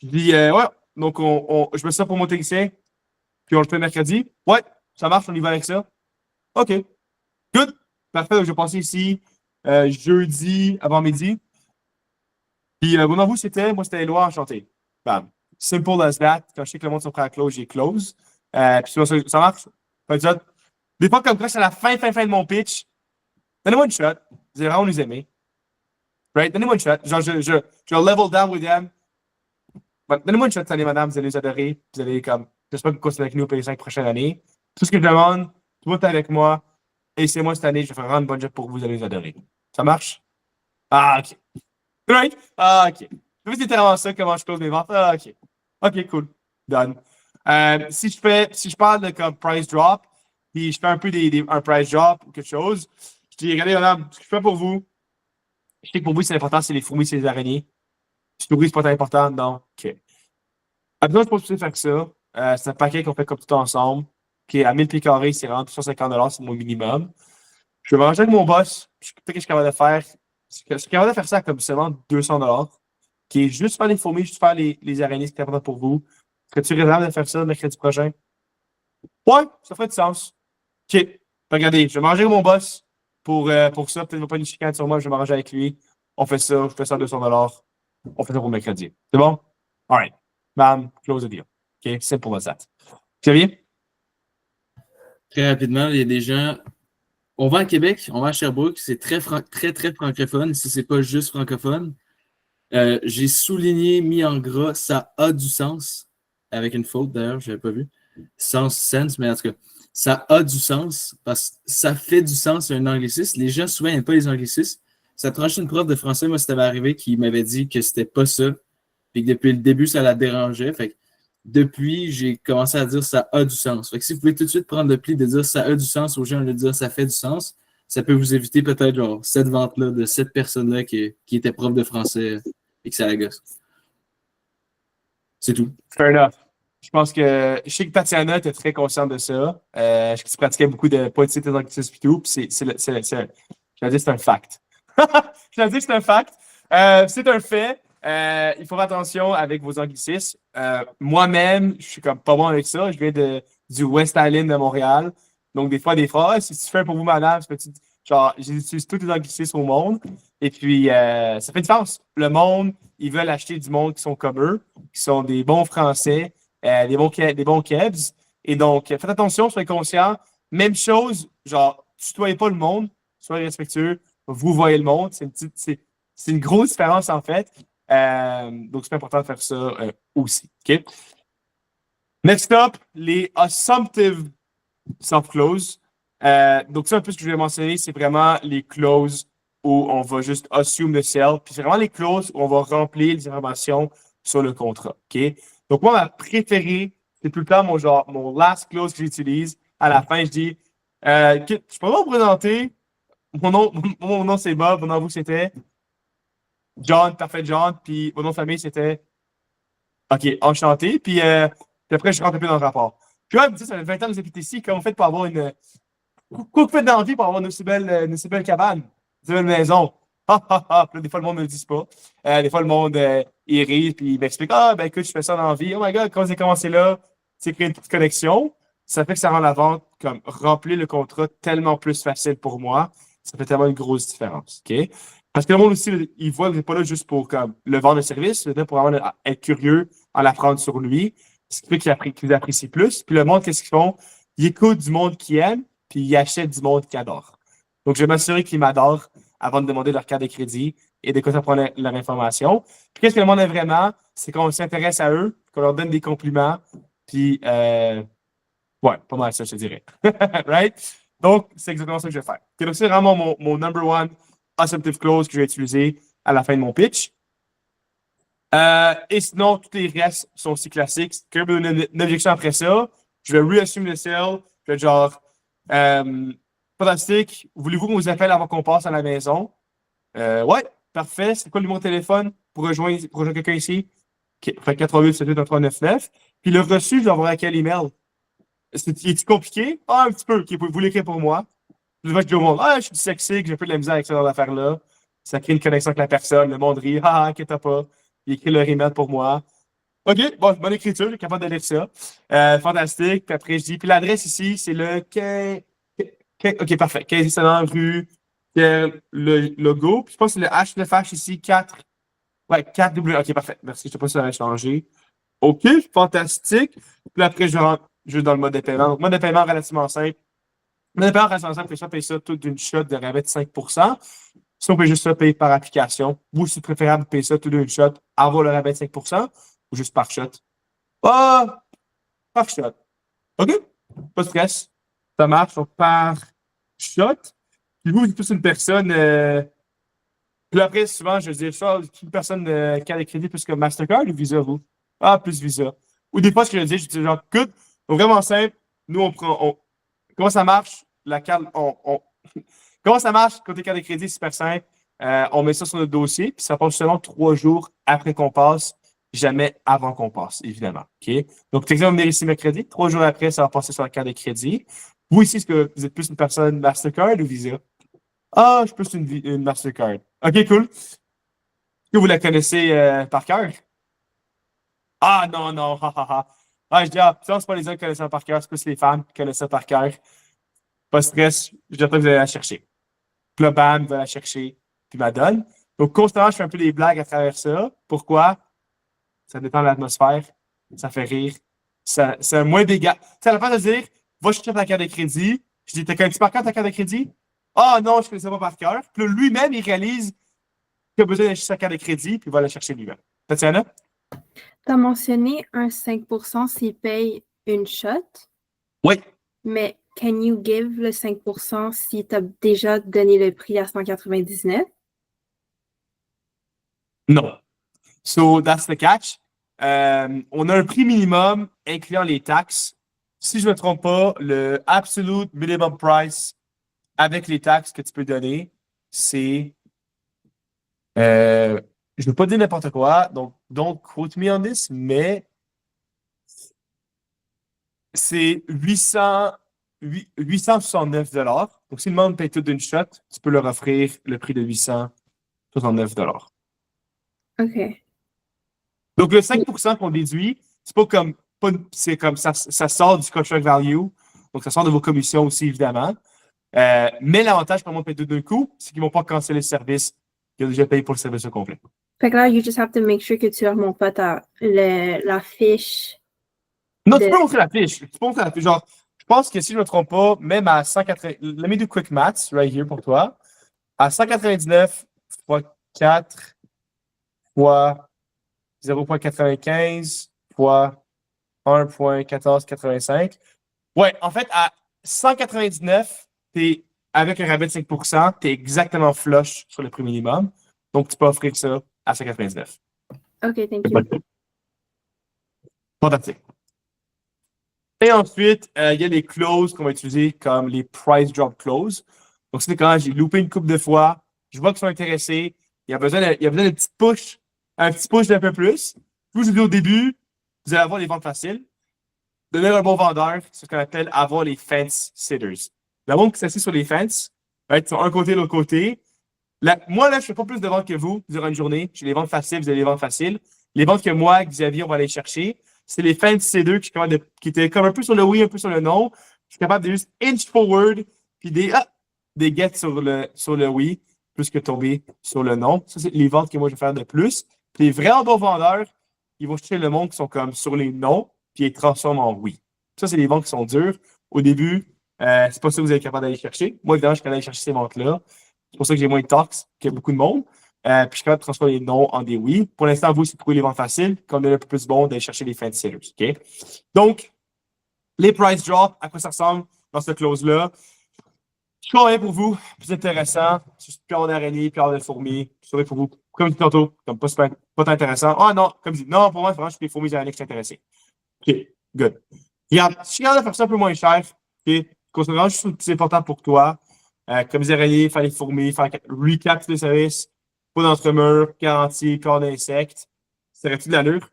Je dis, ouais, donc je mets ça pour mon technicien. Puis on le fait mercredi. Ouais, ça marche, on y va avec ça. OK. Good. Parfait. Donc, je vais passer ici jeudi avant midi. Puis, bon, vous, moi, c'était Éloi, enchanté. Bam. Simple as that. Quand je sais que le monde sont prêts à close, j'ai close. Puis, ça marche. Des fois, comme quand c'est à la fin de mon pitch, donnez-moi une shot. Vous allez vraiment nous aimer. Right? Donnez-moi une shot. Genre, je level down with them. Bon, donnez-moi une shot cette année, madame. Vous allez les adorer. Vous allez comme. J'espère que vous continuez avec nous pour les 5 prochaines années. Tout ce que je demande, tout est avec moi. Et c'est moi cette année, je vais faire vraiment une bonne job pour vous. Vous allez les adorer. Ça marche? Ah, OK. Right? Ah, OK. Je sais littéralement ça, comment je close mes ventes. Ah, OK. OK, cool. Done. Si je parle de comme price drop, puis je fais un peu un price drop ou quelque chose, je dis, regardez, madame, ce que je fais pour vous, je sais que pour vous, c'est important, c'est les fourmis, c'est les araignées. Si pour vous, c'est pas tant important, non. OK. Absolument, je pense que faire que ça. C'est un paquet qu'on fait comme tout ensemble, qui est à 1000 pieds carrés, c'est vraiment 250 $, c'est mon minimum. Je vais m'arranger avec mon boss, peut-être que je suis capable de faire. Je suis capable de faire ça à comme seulement 200 $, qui est juste faire les fourmis, juste faire les araignées, c'est important pour vous. Est-ce que tu réserves de faire ça le mercredi prochain? Ouais, ça ferait du sens. OK. Regardez, je vais manger avec mon boss pour ça. Peut-être qu'il ne va pas une chicane sur moi, je vais m'arranger avec lui. On fait ça, je fais ça à 200 $. On fait ça pour mercredi. C'est bon? All right. Bam, close the deal. OK, simple as that. Xavier? Très rapidement, il y a des gens. On va à Québec, on va à Sherbrooke, c'est très francophone, si c'est pas juste francophone. J'ai souligné, mis en gras, ça a du sens, avec une faute d'ailleurs, je l'avais pas vu. Sense, mais en tout cas, ça a du sens, parce que ça fait du sens un anglicisme. Les gens souvent n'aiment pas les anglicismes. Ça tranche une prof de français, moi, ça m'est arrivé, qui m'avait dit que c'était pas ça, puis que depuis le début, ça la dérangeait. Fait que depuis, j'ai commencé à dire ça a du sens. Fait que si vous pouvez tout de suite prendre le pli de dire ça a du sens aux gens, de dire ça fait du sens, ça peut vous éviter peut-être genre cette vente-là de cette personne-là qui était prof de français et que ça la gosse. C'est tout. Fair enough. Je pense que je sais que Tatiana était très consciente de ça. Je sais que tu pratiquais beaucoup de pas utiliser tes anglicismes et tout. Puis je vais dire c'est un fact. Je vais dire c'est un fact. C'est un fait. Il faut faire attention avec vos anglicismes. Moi-même, je suis comme pas bon avec ça. Je viens du West Island de Montréal. Donc, des fois, si tu fais pour vous, madame, genre, j'utilise tous les anglicismes au monde. Et puis, ça fait une différence. Le monde, ils veulent acheter du monde qui sont comme eux, qui sont des bons Français, des bons Kebs. Et donc, faites attention, soyez conscients. Même chose, genre, tutoyez pas le monde, soyez respectueux. Vous voyez le monde. C'est une grosse différence, en fait. Donc, c'est important de faire ça aussi. OK? Next up, les assumptive soft close. Donc, ça, un peu ce que je vais mentionner, c'est vraiment les clauses où on va juste assume the sell. Puis, c'est vraiment les clauses où on va remplir les informations sur le contrat. OK? Donc, moi, ma préférée, c'est tout le temps mon last clause que j'utilise. À la fin, je dis je peux vous présenter. Mon nom, c'est Bob. Mon nom, vous, c'était John, parfait John. Puis, mon nom de famille, c'était OK, enchanté. Puis après, je rentre un peu dans le rapport. Puis, ouais, ça fait 20 ans que vous habitez ici. Comment vous faites pour avoir une. Quoi vous faites dans la vie pour avoir une aussi belle cabane, une belle maison? Puis là, des fois, le monde ne me le dit pas. Des fois, le monde, il rit, puis il m'explique ben écoute, je fais ça dans la vie. Oh my God, quand j'ai commencé là, c'est créer une petite connexion. Ça fait que ça rend la vente, comme remplir le contrat, tellement plus facile pour moi. Ça fait tellement une grosse différence. OK? Parce que le monde aussi, il voit que vous n'êtes pas là juste pour comme, le vendre le service, vous êtes là pour vraiment être curieux, en apprendre sur lui, ce qui fait qu'ils apprécient plus. Puis le monde, qu'est-ce qu'ils font? Ils écoutent du monde qu'ils aiment, puis ils achètent du monde qu'ils adorent. Donc, je vais m'assurer qu'ils m'adorent avant de demander leur carte de crédit et de quoi ça prend leur information. Puis, qu'est-ce que le monde aime vraiment? C'est qu'on s'intéresse à eux, qu'on leur donne des compliments, puis, ouais, pas mal ça, je te dirais. Right? Donc, c'est exactement ça que je vais faire. Donc, c'est vraiment mon number one assumptive clause que je vais utiliser à la fin de mon pitch. Et sinon, tous les restes sont aussi classiques. Quand il y a une objection après ça, je vais reassume le sell. Je vais être genre, fantastique. Voulez-vous qu'on vous appelle avant qu'on passe à la maison? Ouais, parfait. C'est quoi le numéro de téléphone pour rejoindre quelqu'un ici? OK. Fait 88 78 399. Puis le reçu, je vais envoyer à quel email? Est-il compliqué? Ah, un petit peu. OK, vous l'écrire pour moi. Je vais dire au monde, je suis sexy, que j'ai un peu de la misère avec ça dans l'affaire-là. Ça crée une connexion avec la personne. Le monde rit, inquiète pas. Il écrit leur email pour moi. OK, bonne écriture, je suis capable de lire ça. Fantastique. Puis après, je dis, puis l'adresse ici, c'est le OK, parfait. 15 rue, le logo. Puis je pense que c'est le H9H ici, 4. Ouais, 4W. OK, parfait. Merci, je ne sais pas si ça va changer. OK, fantastique. Puis après, je rentre juste dans le mode de paiement. Donc, mode de paiement relativement simple. Le mode de paiement relativement simple, je paye ça tout d'une shot de rabais de 5%. Si on peut juste ça payer par application, vous, c'est préférable de payer ça tout d'une shot, avoir le rabais de 5% ou juste par shot? Ah, par shot. OK? Pas de stress. Ça marche. Donc, par shot. Puis vous, vous êtes plus une personne. Puis après, souvent, je dis ça, une personne qui a des crédits plus que Mastercard ou Visa, vous? Ah, plus Visa. Ou des fois, ce que je dis genre, écoute, donc vraiment simple. Nous, comment ça marche? La carte, comment ça marche côté carte de crédit? Super simple. On met ça sur notre dossier, puis ça passe seulement 3 jours après qu'on passe, jamais avant qu'on passe, évidemment. OK? Donc, tu vas venir ici mercredi. 3 jours après, ça va passer sur la carte de crédit. Vous ici, est-ce que vous êtes plus une personne Mastercard ou Visa? Ah, je suis plus une Mastercard. OK, cool. Est-ce que vous la connaissez par cœur? Ah, non, non, ha, ha, ha. Ah, je dis, ça, c'est pas les hommes qui connaissent ça par cœur, c'est plus les femmes qui connaissent ça par cœur. Pas de stress, j'attends que vous allez la chercher. Puis là, bam, va la chercher, puis ma donne. Donc, constamment, je fais un peu des blagues à travers ça. Pourquoi? Ça détend l'atmosphère, ça fait rire, c'est moins dégâts. Tu sais, à la fin de dire, va chercher ta carte de crédit. Je dis, t'as connais-tu par cœur ta carte de crédit? Ah non, je ne connaissais pas par cœur. Puis là, lui-même, il réalise qu'il a besoin d'acheter sa carte de crédit, puis il va la chercher lui-même. Tatiana? Tu as mentionné un 5% s'il paye une shot, Oui. mais can you give le 5% si tu as déjà donné le prix à 199? Non. So, that's the catch. On a un prix minimum incluant les taxes. Si je ne me trompe pas, le absolute minimum price avec les taxes que tu peux donner, c'est. Je ne veux pas dire n'importe quoi, donc don't quote me on this, mais c'est 869 $. Donc, si le monde paye tout d'une shot, tu peux leur offrir le prix de 869 $. OK. Donc, le 5% qu'on déduit, c'est pas comme. C'est comme ça sort du contract value. Donc, ça sort de vos commissions aussi, évidemment. Mais l'avantage pour moi de payer tout d'un coup, c'est qu'ils ne vont pas canceller le service qu'ils ont déjà payé pour le service au complet. Fait que là, you just have to make sure que tu remontes pas la fiche. Non, tu peux montrer la fiche. Tu peux montrer la fiche. Genre, je pense que si je ne me trompe pas, même à 180. Let me do quick maths right here pour toi. À 199 fois 4 fois 0,95 fois 1,1485. Ouais, en fait, à 199, avec un rabais de 5%, tu es exactement flush sur le prix minimum. Donc, tu peux offrir ça à 199. OK, thank you. Fantastique. Et ensuite, il y a les clauses qu'on va utiliser comme les price drop clauses. Donc, c'est quand j'ai loupé une couple de fois, je vois qu'ils sont intéressés, il y a besoin d'un petit push, un petit push d'un peu plus. Comme je vous dis au début, vous allez avoir les ventes faciles. Devenir un bon vendeur, c'est ce qu'on appelle avoir les fence sitters. La monde qui s'assied sur les fences va être sur un côté et l'autre côté. Moi, là, je ne fais pas plus de ventes que vous durant une journée. J'ai les ventes faciles, vous avez les ventes faciles. Les ventes que moi, Xavier, on va aller chercher, c'est les fence sitters qui étaient comme un peu sur le oui, un peu sur le non. Je suis capable de juste inch forward, puis des get sur le oui, plus que tomber sur le non. Ça, c'est les ventes que moi, je vais faire de plus. Puis les vrais bons vendeurs, ils vont chercher le monde qui sont comme sur les non, puis ils transforment en oui. Ça, c'est les ventes qui sont dures. Au début, c'est pas ça que vous êtes capable d'aller chercher. Moi, évidemment, je suis capable d'aller chercher ces ventes-là. C'est pour ça que j'ai moins de taxes que beaucoup de monde. Puis je suis capable de transformer les non en des oui. Pour l'instant, vous, c'est de trouver les ventes faciles. Comme on est un peu plus bon d'aller chercher les fence sitters. OK? Donc, les price drops, à quoi ça ressemble dans cette clause-là? Je crois rien pour vous, plus intéressant. C'est plus d'araignée, plus de fourmis. Je serai pour vous, comme je dis tantôt, comme pas tant intéressant. Ah non, comme je dis, non, pour moi, vraiment, je suis des fourmis araignées qui sont intéressées. OK, good. Regarde, si je suis capable de faire ça un peu moins cher, OK, considérant juste c'est important pour toi, comme les araignées, faire les fourmis, faire recap tous les services, pas d'entremur, garantie, corps d'insectes, ça aurait-tu de l'allure?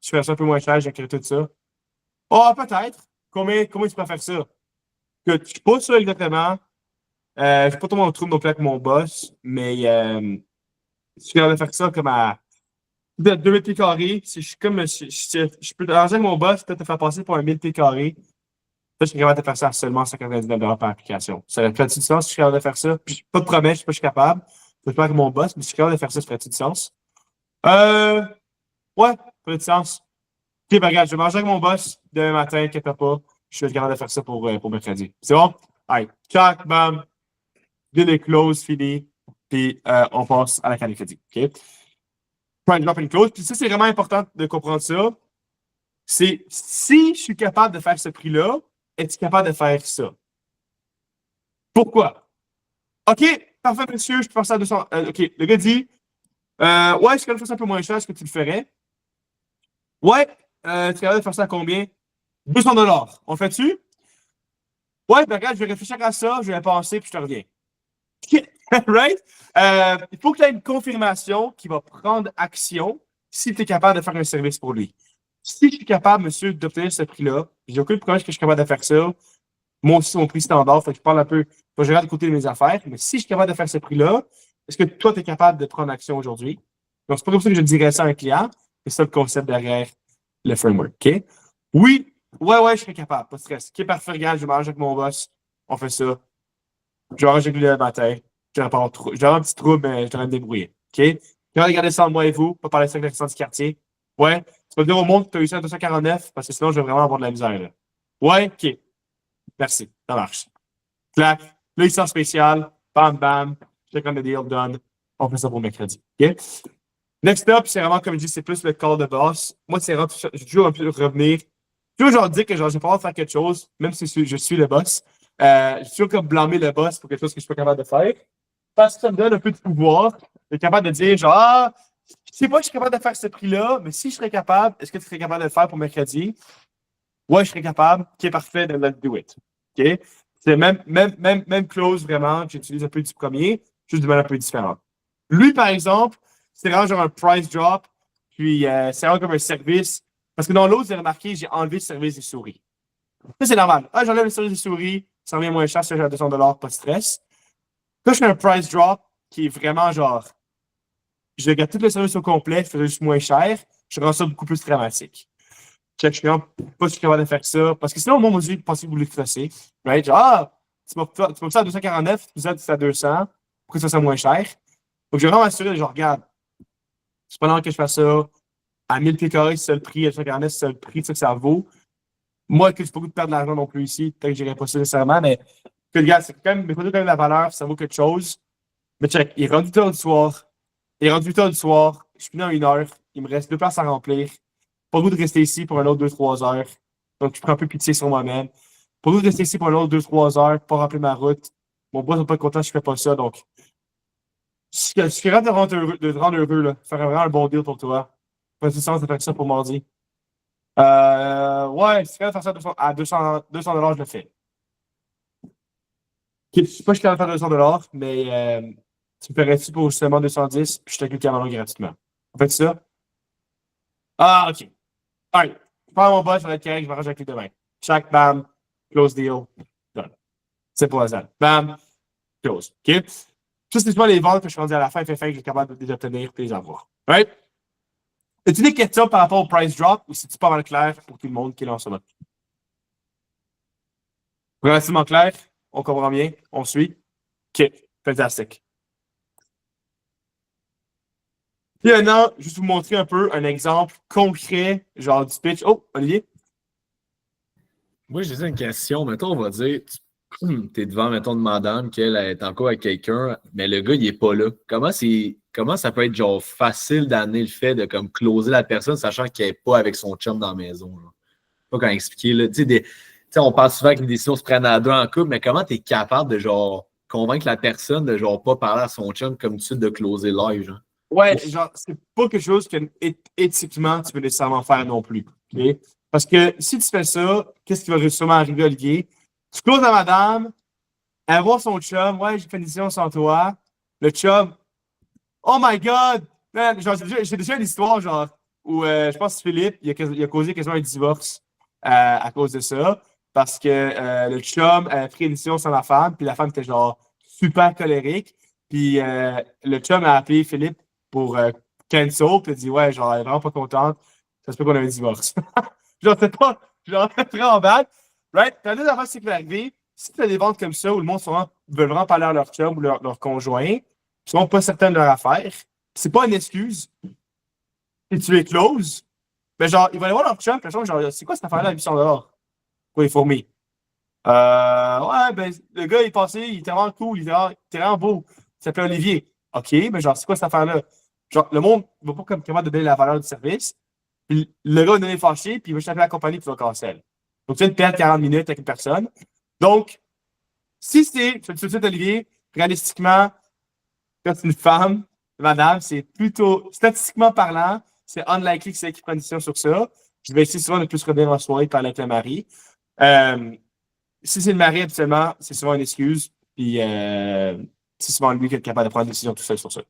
Je fais ça un peu moins cher, j'accueille tout ça. Ah, peut-être. Combien tu peux faire ça? Que je ne suis pas sûr exactement. Je ne suis pas trop mon trou non plus avec mon boss, mais je suis capable de faire ça comme à 2 000 pieds carrés. Si je suis comme je peux arranger avec mon boss, peut-être te faire passer pour un 1000 pieds carrés. Là, je suis capable de faire ça à seulement 199 $ par application. Ça aurait fait du sens si je suis capable de faire ça. Puis, pas de promesse, je ne sais pas si je suis capable. Je ne sais pas avec mon boss, mais si je suis capable de faire ça, ça ferait du sens. Ouais, ça ferait du sens. Ok, ben regarde, je vais manger avec mon boss demain matin, inquiète pas. Je suis capable de faire ça pour mercredi. C'est bon? Allez, check, bam. Deal est close, fini. puis on passe à la carte de crédit. OK? Price drop and close. Puis ça, c'est vraiment important de comprendre ça. C'est si je suis capable de faire ce prix-là, es-tu capable de faire ça? Pourquoi? OK, parfait, monsieur, je peux faire ça à 200. OK, le gars dit ouais, si tu faire ça un peu moins cher, est-ce que tu le ferais? Ouais, tu es capable de faire ça à combien? 200$. On le fait-tu? Ouais, ben regarde, je vais réfléchir à ça, je vais penser, puis je te reviens. Right? Il faut que tu aies une confirmation qui va prendre action si tu es capable de faire un service pour lui. Si je suis capable, monsieur, d'obtenir ce prix-là, j'ai aucun problème que je suis capable de faire ça. Moi aussi, mon prix standard, fait que je parle un peu, je regarde du côté de mes affaires, mais si je suis capable de faire ce prix-là, est-ce que toi, tu es capable de prendre action aujourd'hui? Donc, c'est pas comme ça que je dirais ça à un client, c'est ça le concept derrière le framework. OK? Oui, ouais, je serais capable, pas de stress. OK, parfait, regarde, je m'arrange avec mon boss, on fait ça. Je m'arrange avec lui le matin, j'ai un petit trouble, mais je devrais me débrouiller. OK? Je vais regarder ça entre moi et vous, pas parler ça avec les restants du quartier. Ouais, tu vas dire au monde que tu as eu ça à 249, parce que sinon, je vais vraiment avoir de la misère. Là. Ouais, OK. Merci, ça marche. Clac, là, il sort spécial, bam, bam, check on the deal, done. On fait ça pour mercredi. OK? Next up, c'est vraiment, comme je dis, c'est plus le call de boss. Moi, c'est vraiment, j'ai toujours un peu revenir. Toujours genre dire que genre, j'ai pas envie de faire quelque chose, même si je suis le boss. J'ai toujours comme blâmer le boss pour quelque chose que je suis pas capable de faire. Parce que ça me donne un peu de pouvoir. D'être capable de dire, genre, je sais pas que je suis capable de faire ce prix-là, mais si je serais capable, est-ce que tu serais capable de le faire pour mercredi? Ouais, je serais capable. OK, parfait, then let's do it. OK? C'est même close vraiment que j'utilise un peu du premier, juste de manière un peu différente. Lui, par exemple, c'est vraiment genre un price drop, puis c'est vraiment comme un service. Parce que dans l'autre, j'ai remarqué, j'ai enlevé le service des souris. Ça, c'est normal. J'enlève le service des souris, ça revient moins cher, c'est à 200$, pas de stress. Là, je fais un price drop qui est vraiment genre, je regarde tout le service au complet, je fais juste moins cher, je rends ça beaucoup plus dramatique. Je suis vraiment pas sûr capable de faire ça. Parce que sinon, moi, je pensais que vous voulez flosser. Right? Genre, tu m'as fait ça à 249, tu m'as fait ça à 200, pourquoi ça soit moins cher? Donc, je vais vraiment m'assurer, genre, regarde, c'est pas normal que je fasse ça. À 1000 pieds carrés, c'est ça le prix, à 249, c'est ça le prix, c'est ça que ça vaut. Moi, que j'ai pas goût de perdre de l'argent non plus ici, peut-être que je n'irai pas ça nécessairement, mais que le gars, c'est quand même, mais quand même la valeur, ça vaut quelque chose. Mais check, il est rendu 8 heures du soir. Il est rendu 8 heures du soir. Je finis en 1 heure. Il me reste 2 places à remplir. Pas le goût de rester ici pour un autre 2-3 heures. Donc, je prends un peu pitié sur moi-même. Pas le goût de rester ici pour un autre 2-3 heures, pas remplir ma route. Mon boss n'est pas content si je fais pas ça. Donc, je suis capable de te rendre heureux, là. Faire vraiment un bon deal pour toi. Pas de sens de faire ça pour mardi. Ouais, si tu es capable de faire ça à 200$, je le fais. Je ne sais pas si je suis capable de faire 200$, mais tu me ferais-tu pour seulement 210$, puis je t'accueille Cameron gratuitement. On fait ça? Ah, OK. Alright. Je prends mon boss, je vais être correct, je vais arranger avec les demain. Chaque bam, close deal, done. C'est pour ça. Bam, close. OK? Ça, c'est souvent les ventes que je suis rendu à la fin, que je suis capable de les obtenir et les avoir. Right? As-tu des questions par rapport au price drop ou c'est-tu pas mal clair pour tout le monde qui est là en ce moment? Relativement clair? On comprend bien? On suit? OK. Fantastique. Puis maintenant, juste vous montrer un peu un exemple concret, genre du pitch. Oh, Olivier? Moi, j'ai une question. Mettons, on va dire, tu es devant, mettons, une madame qu'elle est encore avec quelqu'un, mais le gars, il n'est pas là. Comment ça peut être genre facile d'amener le fait de comme closer la personne, sachant qu'il n'est pas avec son chum dans la maison? Là. Pas comment expliquer. Là. Tu sais, on parle souvent que les décisions se prennent à deux en couple, mais comment tu es capable de genre convaincre la personne de genre pas parler à son chum comme tu de closer live, genre? Ouais, genre, c'est pas quelque chose que éthiquement tu peux nécessairement faire non plus. Okay? Parce que si tu fais ça, qu'est-ce qui va sûrement arriver, Olivier? Tu closes à madame, elle voit son chum, ouais, j'ai fait une décision sans toi. Le chum, oh my god! Man, genre, j'ai déjà une histoire, genre, où je pense que Philippe, il a causé quasiment un divorce à cause de ça. Parce que le chum a pris une décision sans la femme, puis la femme était genre super colérique. Puis le chum a appelé Philippe pour cancel, puis il a dit ouais, genre, elle est vraiment pas contente. Ça se peut qu'on ait un divorce. Genre, c'est pas, genre, vraiment bad. Right? T'as deux affaires qui peuvent arriver. Si tu as des ventes comme ça où le monde veut vraiment parler à leur chum ou leur conjoint, ils sont pas certains de leur affaire, c'est pas une excuse. Et tu les closes, ben genre, ils vont aller voir leur chum, puis genre, c'est quoi cette affaire-là à 800$? Quoi, les fourmis? Ouais, ben, le gars, il passait, il était vraiment cool, il était vraiment beau. Il s'appelait Olivier. OK, mais genre, c'est quoi cette affaire-là? Genre, le monde ne va pas comme capable de donner la valeur du service. Puis le gars va donner fâché, puis il va juste appeler la compagnie, puis il va cancel. Donc, tu viens de perdre 40 minutes avec une personne. Donc, si c'est, je te le dis, Olivier, réalistiquement, quand c'est une femme, madame, c'est plutôt, statistiquement parlant, c'est unlikely que c'est elle qui prenne une décision sur ça. Je vais essayer souvent de plus revenir en soirée et parler avec le mari. Si c'est le mari, absolument, c'est souvent une excuse. Puis c'est souvent lui qui est capable de prendre une décision tout seul sur ça.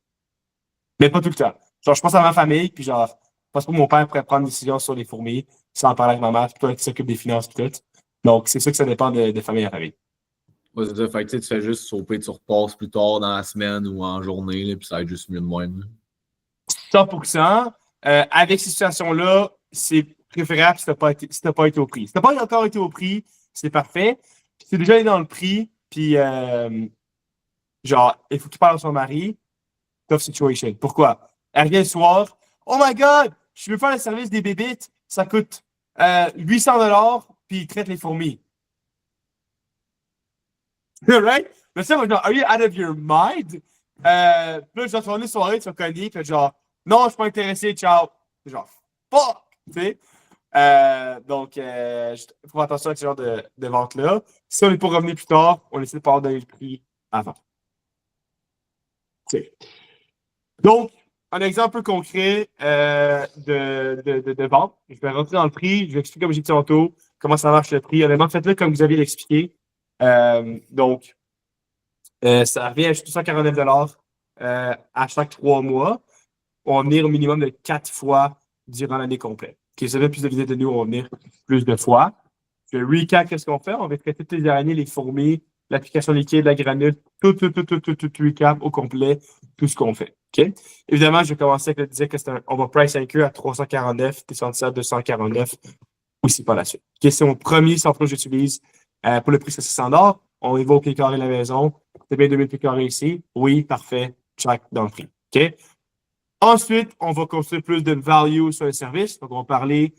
Mais pas tout le temps. Genre, je pense à ma famille, puis genre, je pense pas que mon père pourrait prendre une décision sur les fourmis sans en parler avec ma mère, puis toi qui s'occupe des finances, puis tout. Donc, c'est sûr que ça dépend de famille à famille. Ouais, c'est ça. Fait que tu fais juste sauter, tu repasses plus tard dans la semaine ou en journée, là, puis ça va être juste mieux de même. 100%. Avec ces situations-là, c'est préférable si tu n'as pas été au prix. Si tu n'as pas encore été au prix, c'est parfait. Si tu es déjà allé dans le prix, puis genre, il faut que tu parles à son mari, tough situation. Pourquoi? Elle revient le soir. Oh my God! Je veux faire le service des bébites. Ça coûte 800$, puis il traite les fourmis. Right? Mais ça, moi, genre, are you out of your mind? Puis là, je vais tourner soirée, tu vas cogner, puis genre, non, je suis pas intéressé, ciao. Genre, fuck! Tu sais? Donc, il faut faire attention à ce genre de vente-là. Si on est pour revenir plus tard, on essaie de pas donner le prix avant. T'sais. Donc, un exemple concret de vente. Je vais rentrer dans le prix, je vais expliquer comme j'ai dit tantôt, comment ça marche le prix. Honnêtement, faites-le comme vous aviez l'expliqué. Donc, ça revient à 249$ à chaque 3 mois. On va venir au minimum de 4 fois durant l'année complète. Okay, ça fait plus de visites de nous, on va venir plus de fois. Je recap, qu'est-ce qu'on fait? On va traiter toutes les araignées, les fourmis, l'application liquide, la granule, tout recap au complet, tout ce qu'on fait. Okay? Évidemment, je vais commencer avec le dire que on va price un queue à 349, descendre ça à 249, aussi par la suite. Okay, c'est mon premier centre que j'utilise pour le prix de 600$. On y va au pied carré de la maison. C'est bien 2000 pieds carrés ici. Oui, parfait. Check dans le prix. OK? Ensuite, on va construire plus de value sur le service. Donc, on va aller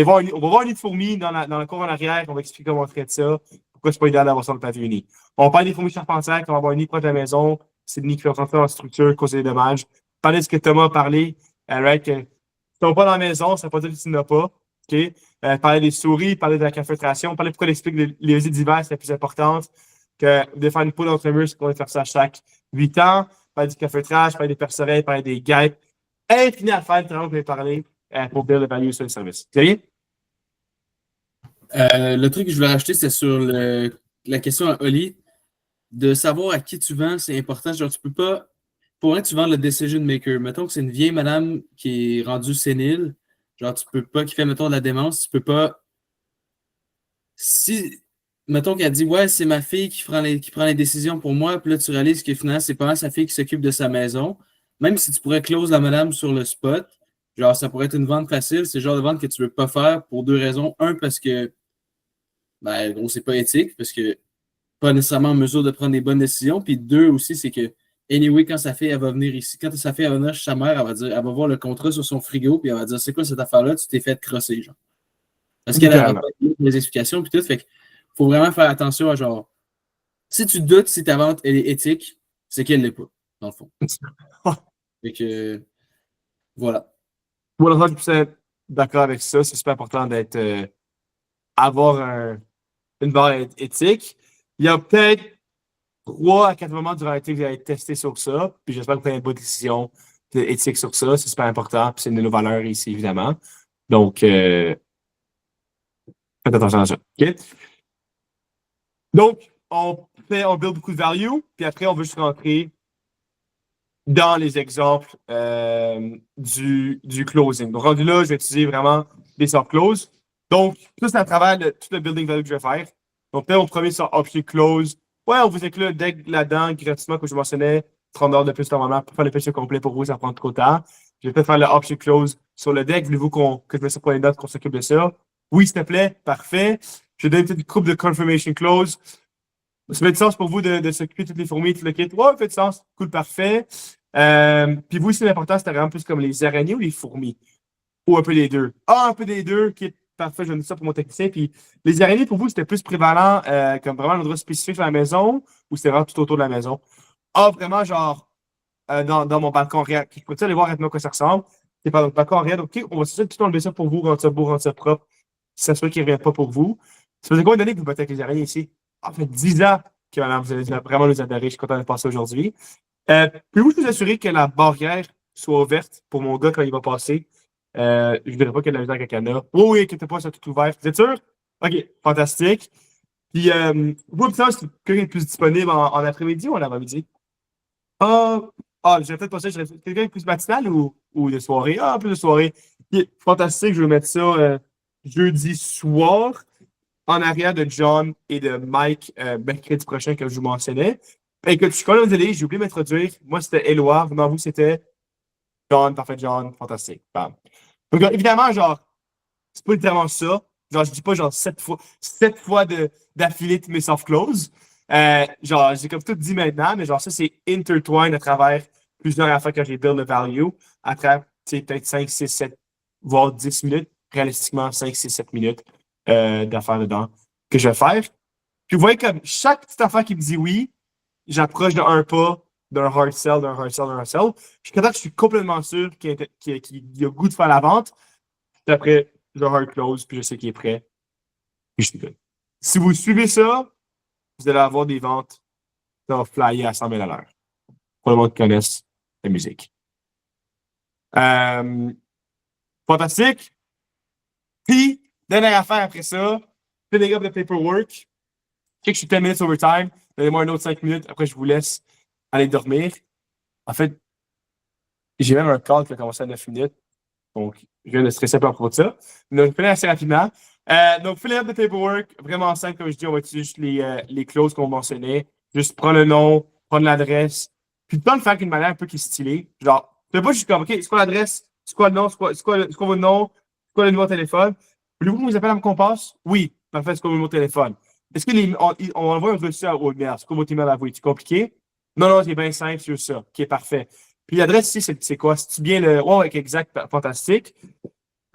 voir on va voir un nid de fourmis dans la cour en arrière. On va expliquer comment on traite ça. Pourquoi c'est pas idéal d'avoir ça dans le pavillon uni. On va parler des fourmis charpentières. On va avoir un nid proche de la maison. C'est le nid qui va rentrer dans la structure, causer des dommages. Parler de ce que Thomas a parlé. Right, que si tu n'as pas dans la maison, ça ne veut pas dire que tu n'as pas. OK? Parler des souris, parler de la cafétration, parler pourquoi l'explique les visites d'hiver, c'est la plus importante. Que de faire une poudre entre murs, c'est qu'on va faire ça chaque 8 ans. Parler du cafétrage, parler des perce-oreilles, parler des guêpes. Infini à faire, vraiment, pour parler pour build le value sur le service. Xavier? Le truc que je voulais rajouter, c'est sur la question à Oli. De savoir à qui tu vends, c'est important. Genre, tu peux pas. Pour un, tu vends le decision maker. Mettons que c'est une vieille madame qui est rendue sénile. Genre, tu peux pas, qui fait, mettons, de la démence, tu peux pas. Si, mettons qu'elle dit, ouais, c'est ma fille qui prend les décisions pour moi, puis là, tu réalises que finalement, c'est pas sa fille qui s'occupe de sa maison. Même si tu pourrais close la madame sur le spot, genre, ça pourrait être une vente facile. C'est le genre de vente que tu veux pas faire pour 2 raisons. Un, parce que, ben, gros, c'est pas éthique, parce que pas nécessairement en mesure de prendre des bonnes décisions. Puis 2 aussi, c'est que, anyway, quand sa fille, elle va venir ici, quand sa fille, elle va venir chez sa mère, elle va voir le contrat sur son frigo, puis elle va dire, c'est quoi cette affaire-là? Tu t'es fait crosser, genre. Parce qu'elle a pas des explications, puis tout. Fait qu'il faut vraiment faire attention à genre, si tu doutes si ta vente, elle est éthique, c'est qu'elle l'est pas, dans le fond. Fait que, voilà. Moi, je suis d'accord avec ça. C'est super important avoir une barre éthique. Il y a peut-être 3 à 4 moments durant l'été que vous allez tester sur ça. Puis j'espère que vous prenez une bonne décision éthique sur ça. C'est super important. Puis c'est une de nos valeurs ici, évidemment. Donc, faites attention à ça. OK? Donc, on build beaucoup de value. Puis après, on veut juste rentrer dans les exemples du closing. Donc, rendu là, je vais utiliser vraiment des soft close. Donc, ça, c'est à travers tout le building value que je vais faire. Donc, là, mon premier sur option close. Ouais, on vous inclut le deck là-dedans, gratuitement, comme je mentionnais, 30$ de plus normalement pour faire le pitch complet pour vous, ça prend trop de temps. Je vais peut-être faire le option close sur le deck. Voulez-vous que je mette ça pour les notes, qu'on s'occupe de ça? Oui, s'il te plaît. Parfait. Je vais donner peut-être une coupe de confirmation close. Ça fait du sens pour vous de s'occuper de toutes les fourmis, tout le kit. Ouais, ça fait du sens. Cool, parfait. Puis vous, c'est l'important, c'était vraiment plus comme les araignées ou les fourmis? Ou un peu des deux? Ah, un peu des deux, qui est parfait, je donne ça pour mon technicien. Puis les araignées, pour vous, c'était plus prévalent comme vraiment un endroit spécifique dans la maison ou c'était vraiment tout autour de la maison? Ah, vraiment, genre, dans mon balcon arrière. Je peux aller voir maintenant à quoi ça ressemble. C'est pas dans le balcon arrière. Donc, OK, on va tout enlever ça pour vous, rendre ça beau, rendre ça propre. S'assurer qu'il ne revient pas pour vous. Ça faisait combien d'années que vous battez avec les araignées ici? Ça fait 10 ans que madame, vous allez vraiment nous adorer. Je suis content de passer aujourd'hui. Pouvez-vous vous assurer que la barrière soit ouverte pour mon gars quand il va passer? Je ne dirais pas qu'il y a de la misère avec un canard. Oui, inquiétez pas, c'est tout ouvert. Vous êtes sûr? OK, fantastique. Puis, vous pouvez savoir si quelqu'un est plus disponible en après-midi ou en avant-midi? J'aurais peut-être pensé, quelqu'un est plus matinal ou de soirée? Plus de soirée. Okay, fantastique, je vais mettre ça jeudi soir en arrière de John et de Mike mercredi prochain, comme je vous mentionnais. Écoute, je suis content de vous aider, j'ai oublié de m'introduire. Moi, c'était Éloi. Venant vous, c'était John, parfait John, fantastique. Bam. Donc, évidemment, genre, c'est pas littéralement ça. Genre, je dis pas genre 7 fois d'affilée mes soft close. Genre, j'ai comme tout dit maintenant, mais genre, ça, c'est intertwined à travers plusieurs affaires que j'ai build le value, à travers, peut-être 5, 6, 7, voire 10 minutes, réalistiquement 5, 6, 7 minutes d'affaires dedans que je vais faire. Puis vous voyez comme chaque petite affaire qui me dit oui, j'approche d'un pas, d'un hard sell, d'un hard sell, d'un hard sell. Je suis complètement sûr qu'il a goût de faire la vente. Puis après, je hard close, puis je sais qu'il est prêt. Puis je suis good. Si vous suivez ça, vous allez avoir des ventes qui vont flyer à 100 000 à l'heure. Pour le monde qui connaisse la musique. Fantastique. Puis, dernière affaire après ça, filling up the paperwork. Je sais que je suis 10 minutes overtime. Donnez-moi un autre 5 minutes. Après, je vous laisse aller dormir. En fait, j'ai même un call qui a commencé à 9 minutes. Donc, je viens de stresser un peu à propos de ça. Donc, je vais finir assez rapidement. Donc, filling up the paperwork, vraiment simple, comme je dis, on va utiliser juste les clauses qu'on mentionnait. Juste prendre le nom, prendre l'adresse, puis tout le temps le faire d'une manière un peu qui est stylée. Genre, c'est pas juste comme, OK, c'est quoi l'adresse? C'est quoi le nom? C'est quoi votre nom? C'est quoi le numéro de téléphone? Voulez-vous qu'on vous appelle à me qu'on passe? Oui. Parfait, c'est quoi le numéro de téléphone? Est-ce qu'on envoie un reçu au email? C'est quoi votre email à vous? C'est compliqué? Non, c'est bien simple, c'est juste ça. OK, parfait. Puis l'adresse ici, c'est quoi? C'est bien le. Ouais, exact, fantastique.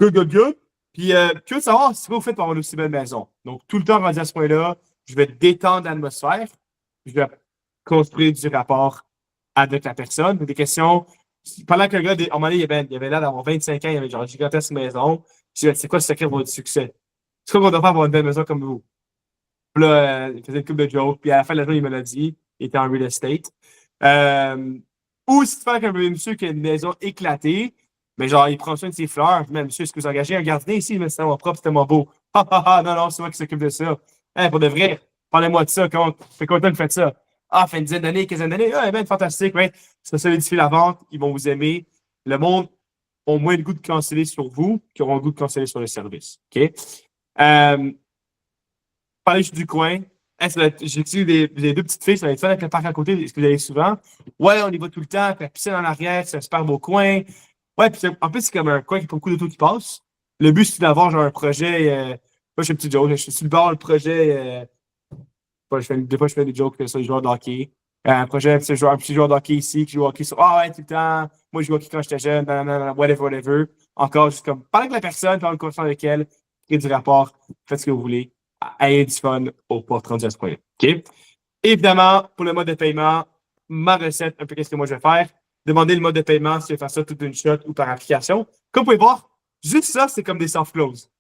Good. Puis, que savoir si vous faites pour avoir une aussi belle maison. Donc, tout le temps, rendu à ce point-là, je vais détendre l'atmosphère. Je vais construire du rapport avec la personne. Des questions. Pendant que le gars, à un moment donné, il avait l'air d'avoir 25 ans, il avait genre une gigantesque maison. Je dis, c'est quoi le secret de votre succès? C'est quoi qu'on doit faire pour avoir une belle maison comme vous? Puis là, il faisait une couple de jokes. Puis à la fin de la journée, il me l'a dit. Il était en real estate. Ou si tu fais avec un monsieur qui a une maison éclatée, mais genre, il prend soin de ses fleurs. Même, monsieur, est-ce que vous engagez un gardien ici? Mais c'est tellement propre, c'est tellement beau. Non, c'est moi qui s'occupe de ça. Pour de vrai, parlez-moi de ça. Comment fait combien de temps que vous faites ça? Fait une dizaine d'années, quinzaine d'années. Fantastique. Ouais. Ça solidifie la vente. Ils vont vous aimer. Le monde a moins le goût de canceller sur vous qu'ils auront le goût de canceller sur le service. OK? Parlez juste du coin. J'ai dit les deux petites filles, ça va être fun avec le parc à côté. Est-ce que vous allez souvent? Ouais, on y va tout le temps. Puis la piscine en arrière, c'est un super beau coin. Ouais, puis en plus, c'est comme un coin qui n'a pas beaucoup d'autos qui passent. Le but, c'est d'avoir genre un projet. Moi, je suis un petit joke. Je suis sur le bord, le projet. Des fois, je fais des jokes sur les joueurs de hockey. Un projet, un petit joueur de hockey ici qui joue au hockey sur. Ouais, tout le temps. Moi, je joue au hockey quand j'étais jeune. Whatever. Encore, juste comme parler avec la personne, parler de conversation avec elle, créer du rapport, faites ce que vous voulez. Ayez du fun au porte rendu à ce point-là. OK? Évidemment, pour le mode de paiement, ma recette, un peu qu'est-ce que moi je vais faire. Demandez le mode de paiement si je vais faire ça toute une shot ou par application. Comme vous pouvez voir, juste ça, c'est comme des soft close.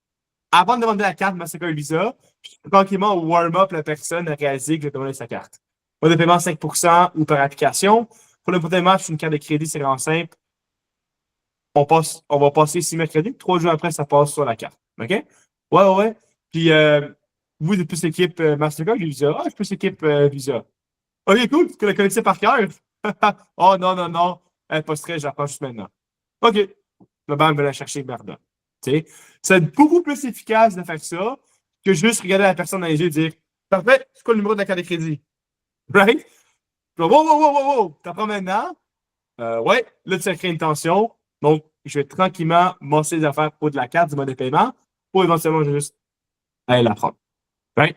Avant de demander la carte Mastercard Visa, tranquillement, au warm-up, la personne a réalisé que je vais demander sa carte. Mode de paiement 5% ou par application. Pour le mode de paiement, c'est une carte de crédit, c'est vraiment simple. On va passer 6 mercredis, 3 jours après, ça passe sur la carte. OK? Ouais. Puis, vous êtes plus l'équipe Mastercard ou Visa? Je suis plus l'équipe Visa. OK, cool, tu la connaissais par cœur? Oh non. Pas stress, j'apprends juste maintenant. OK. La banque va la chercher, merde. C'est beaucoup plus efficace de faire ça que juste regarder la personne dans les yeux et dire parfait, c'est quoi le numéro de la carte de crédit? Right? Wow. T'apprends maintenant? Ouais. Là, tu as créé une tension. Donc, je vais tranquillement monter les affaires pour de la carte du mode de paiement pour éventuellement juste aller la prendre. Right?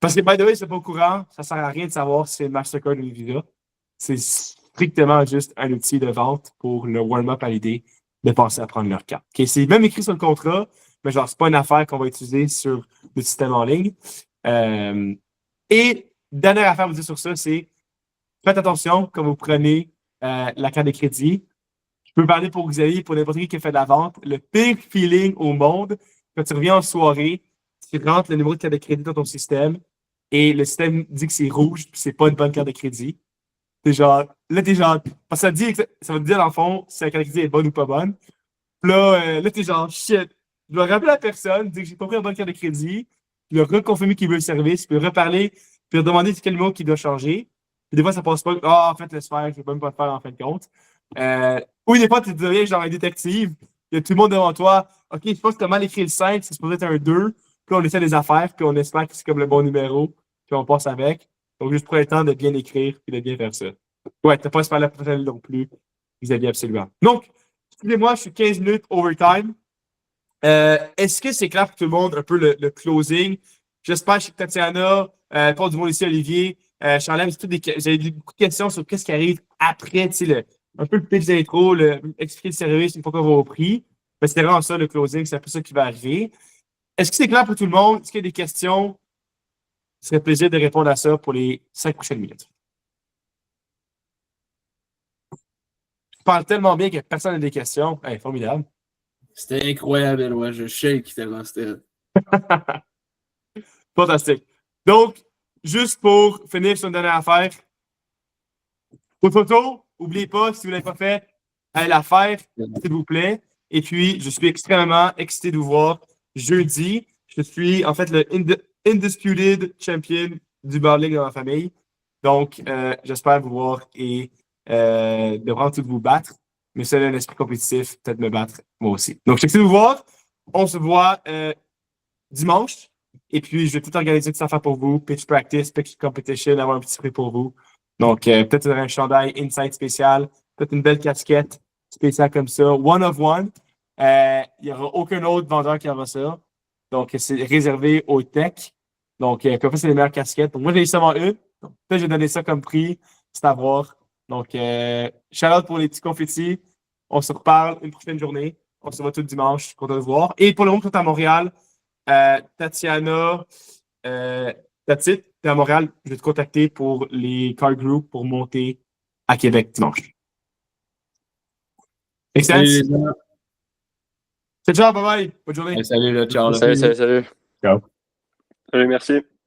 Parce que, by the way, c'est pas au courant, ça sert à rien de savoir si c'est Mastercard ou Visa. C'est strictement juste un outil de vente pour le warm-up à l'idée de passer à prendre leur carte. Okay? C'est même écrit sur le contrat, mais genre, c'est pas une affaire qu'on va utiliser sur le système en ligne. Et dernière affaire à vous dire sur ça, c'est faites attention quand vous prenez la carte de crédit. Je peux parler pour Xavier, pour n'importe qui fait de la vente. Le pire feeling au monde, quand tu reviens en soirée, tu rentres le numéro de carte de crédit dans ton système et le système dit que c'est rouge puis c'est pas une bonne carte de crédit. T'es genre, parce que ça va te dire dans le fond si la carte de crédit est bonne ou pas bonne. Puis là, t'es genre, shit. Je dois rappeler la personne, dire que j'ai pas pris la bonne carte de crédit, puis le reconfirmer qu'il veut le service, puis reparler, puis demander quel numéro qu'il doit changer. Puis des fois, ça passe pas. Ah, en fait, laisse faire, je vais même pas le faire en fin de compte. Ou des fois, tu deviens genre un détective, il y a tout le monde devant toi. OK, je pense que tu as mal écrit le 5, c'est supposé être un 2. Puis on essaie des affaires, puis on espère que c'est comme le bon numéro, puis on passe avec. Donc, juste prends le temps de bien écrire, puis de bien faire ça. Ouais, t'as pas à se faire la professionnelle non plus. Xavier, absolument. Donc, excusez-moi, je suis 15 minutes overtime. Est-ce que c'est clair pour tout le monde un peu le closing? J'espère que Tatiana, Paul Dumont ici, Olivier, Charlène, j'avais beaucoup de questions sur qu'est-ce qui arrive après, tu sais, un peu le pitch d'intro, expliquer le service une fois qu'on va au prix. Mais c'est vraiment ça, le closing, c'est un peu ça qui va arriver. Est-ce que c'est clair pour tout le monde? Est-ce qu'il y a des questions? Ce serait plaisir de répondre à ça pour les 5 prochaines minutes. Je parle tellement bien que personne n'a des questions. Hey, formidable. C'était incroyable, Eloi. Je shake tellement c'était. Fantastique. Donc, juste pour finir sur une dernière affaire, vos photos, n'oubliez pas, si vous ne l'avez pas fait, allez la faire, s'il vous plaît. Et puis, je suis extrêmement excité de vous voir jeudi. Je suis en fait le Undisputed Champion du Bar League dans ma famille. Donc, j'espère vous voir et de vraiment tout vous battre. Mais c'est un esprit compétitif, peut-être me battre moi aussi. Donc, je suis excité de vous voir. On se voit dimanche. Et puis, je vais tout organiser tout ça faire pour vous. Pitch practice, pitch competition, avoir un petit prix pour vous. Donc, peut-être un chandail Insight spécial, peut-être une belle casquette spéciale comme ça. One of one. Il n'y aura aucun autre vendeur qui aura ça. Donc, c'est réservé aux tech. Donc, puis après, c'est les meilleures casquettes. Donc, moi, j'ai seulement une. Donc, peut-être j'ai donné ça comme prix. C'est à voir. Donc, shout-out pour les petits confettis. On se reparle une prochaine journée. On se voit tout dimanche. Content de vous voir. Et pour le monde qui est à Montréal, Tatiana, that's it. T'es à Montréal, je vais te contacter pour les car group pour monter à Québec dimanche. Excellent. C'est ciao, bye bye. Bonne journée. Salut, là, ciao. Là. Salut. Ciao. Salut, merci.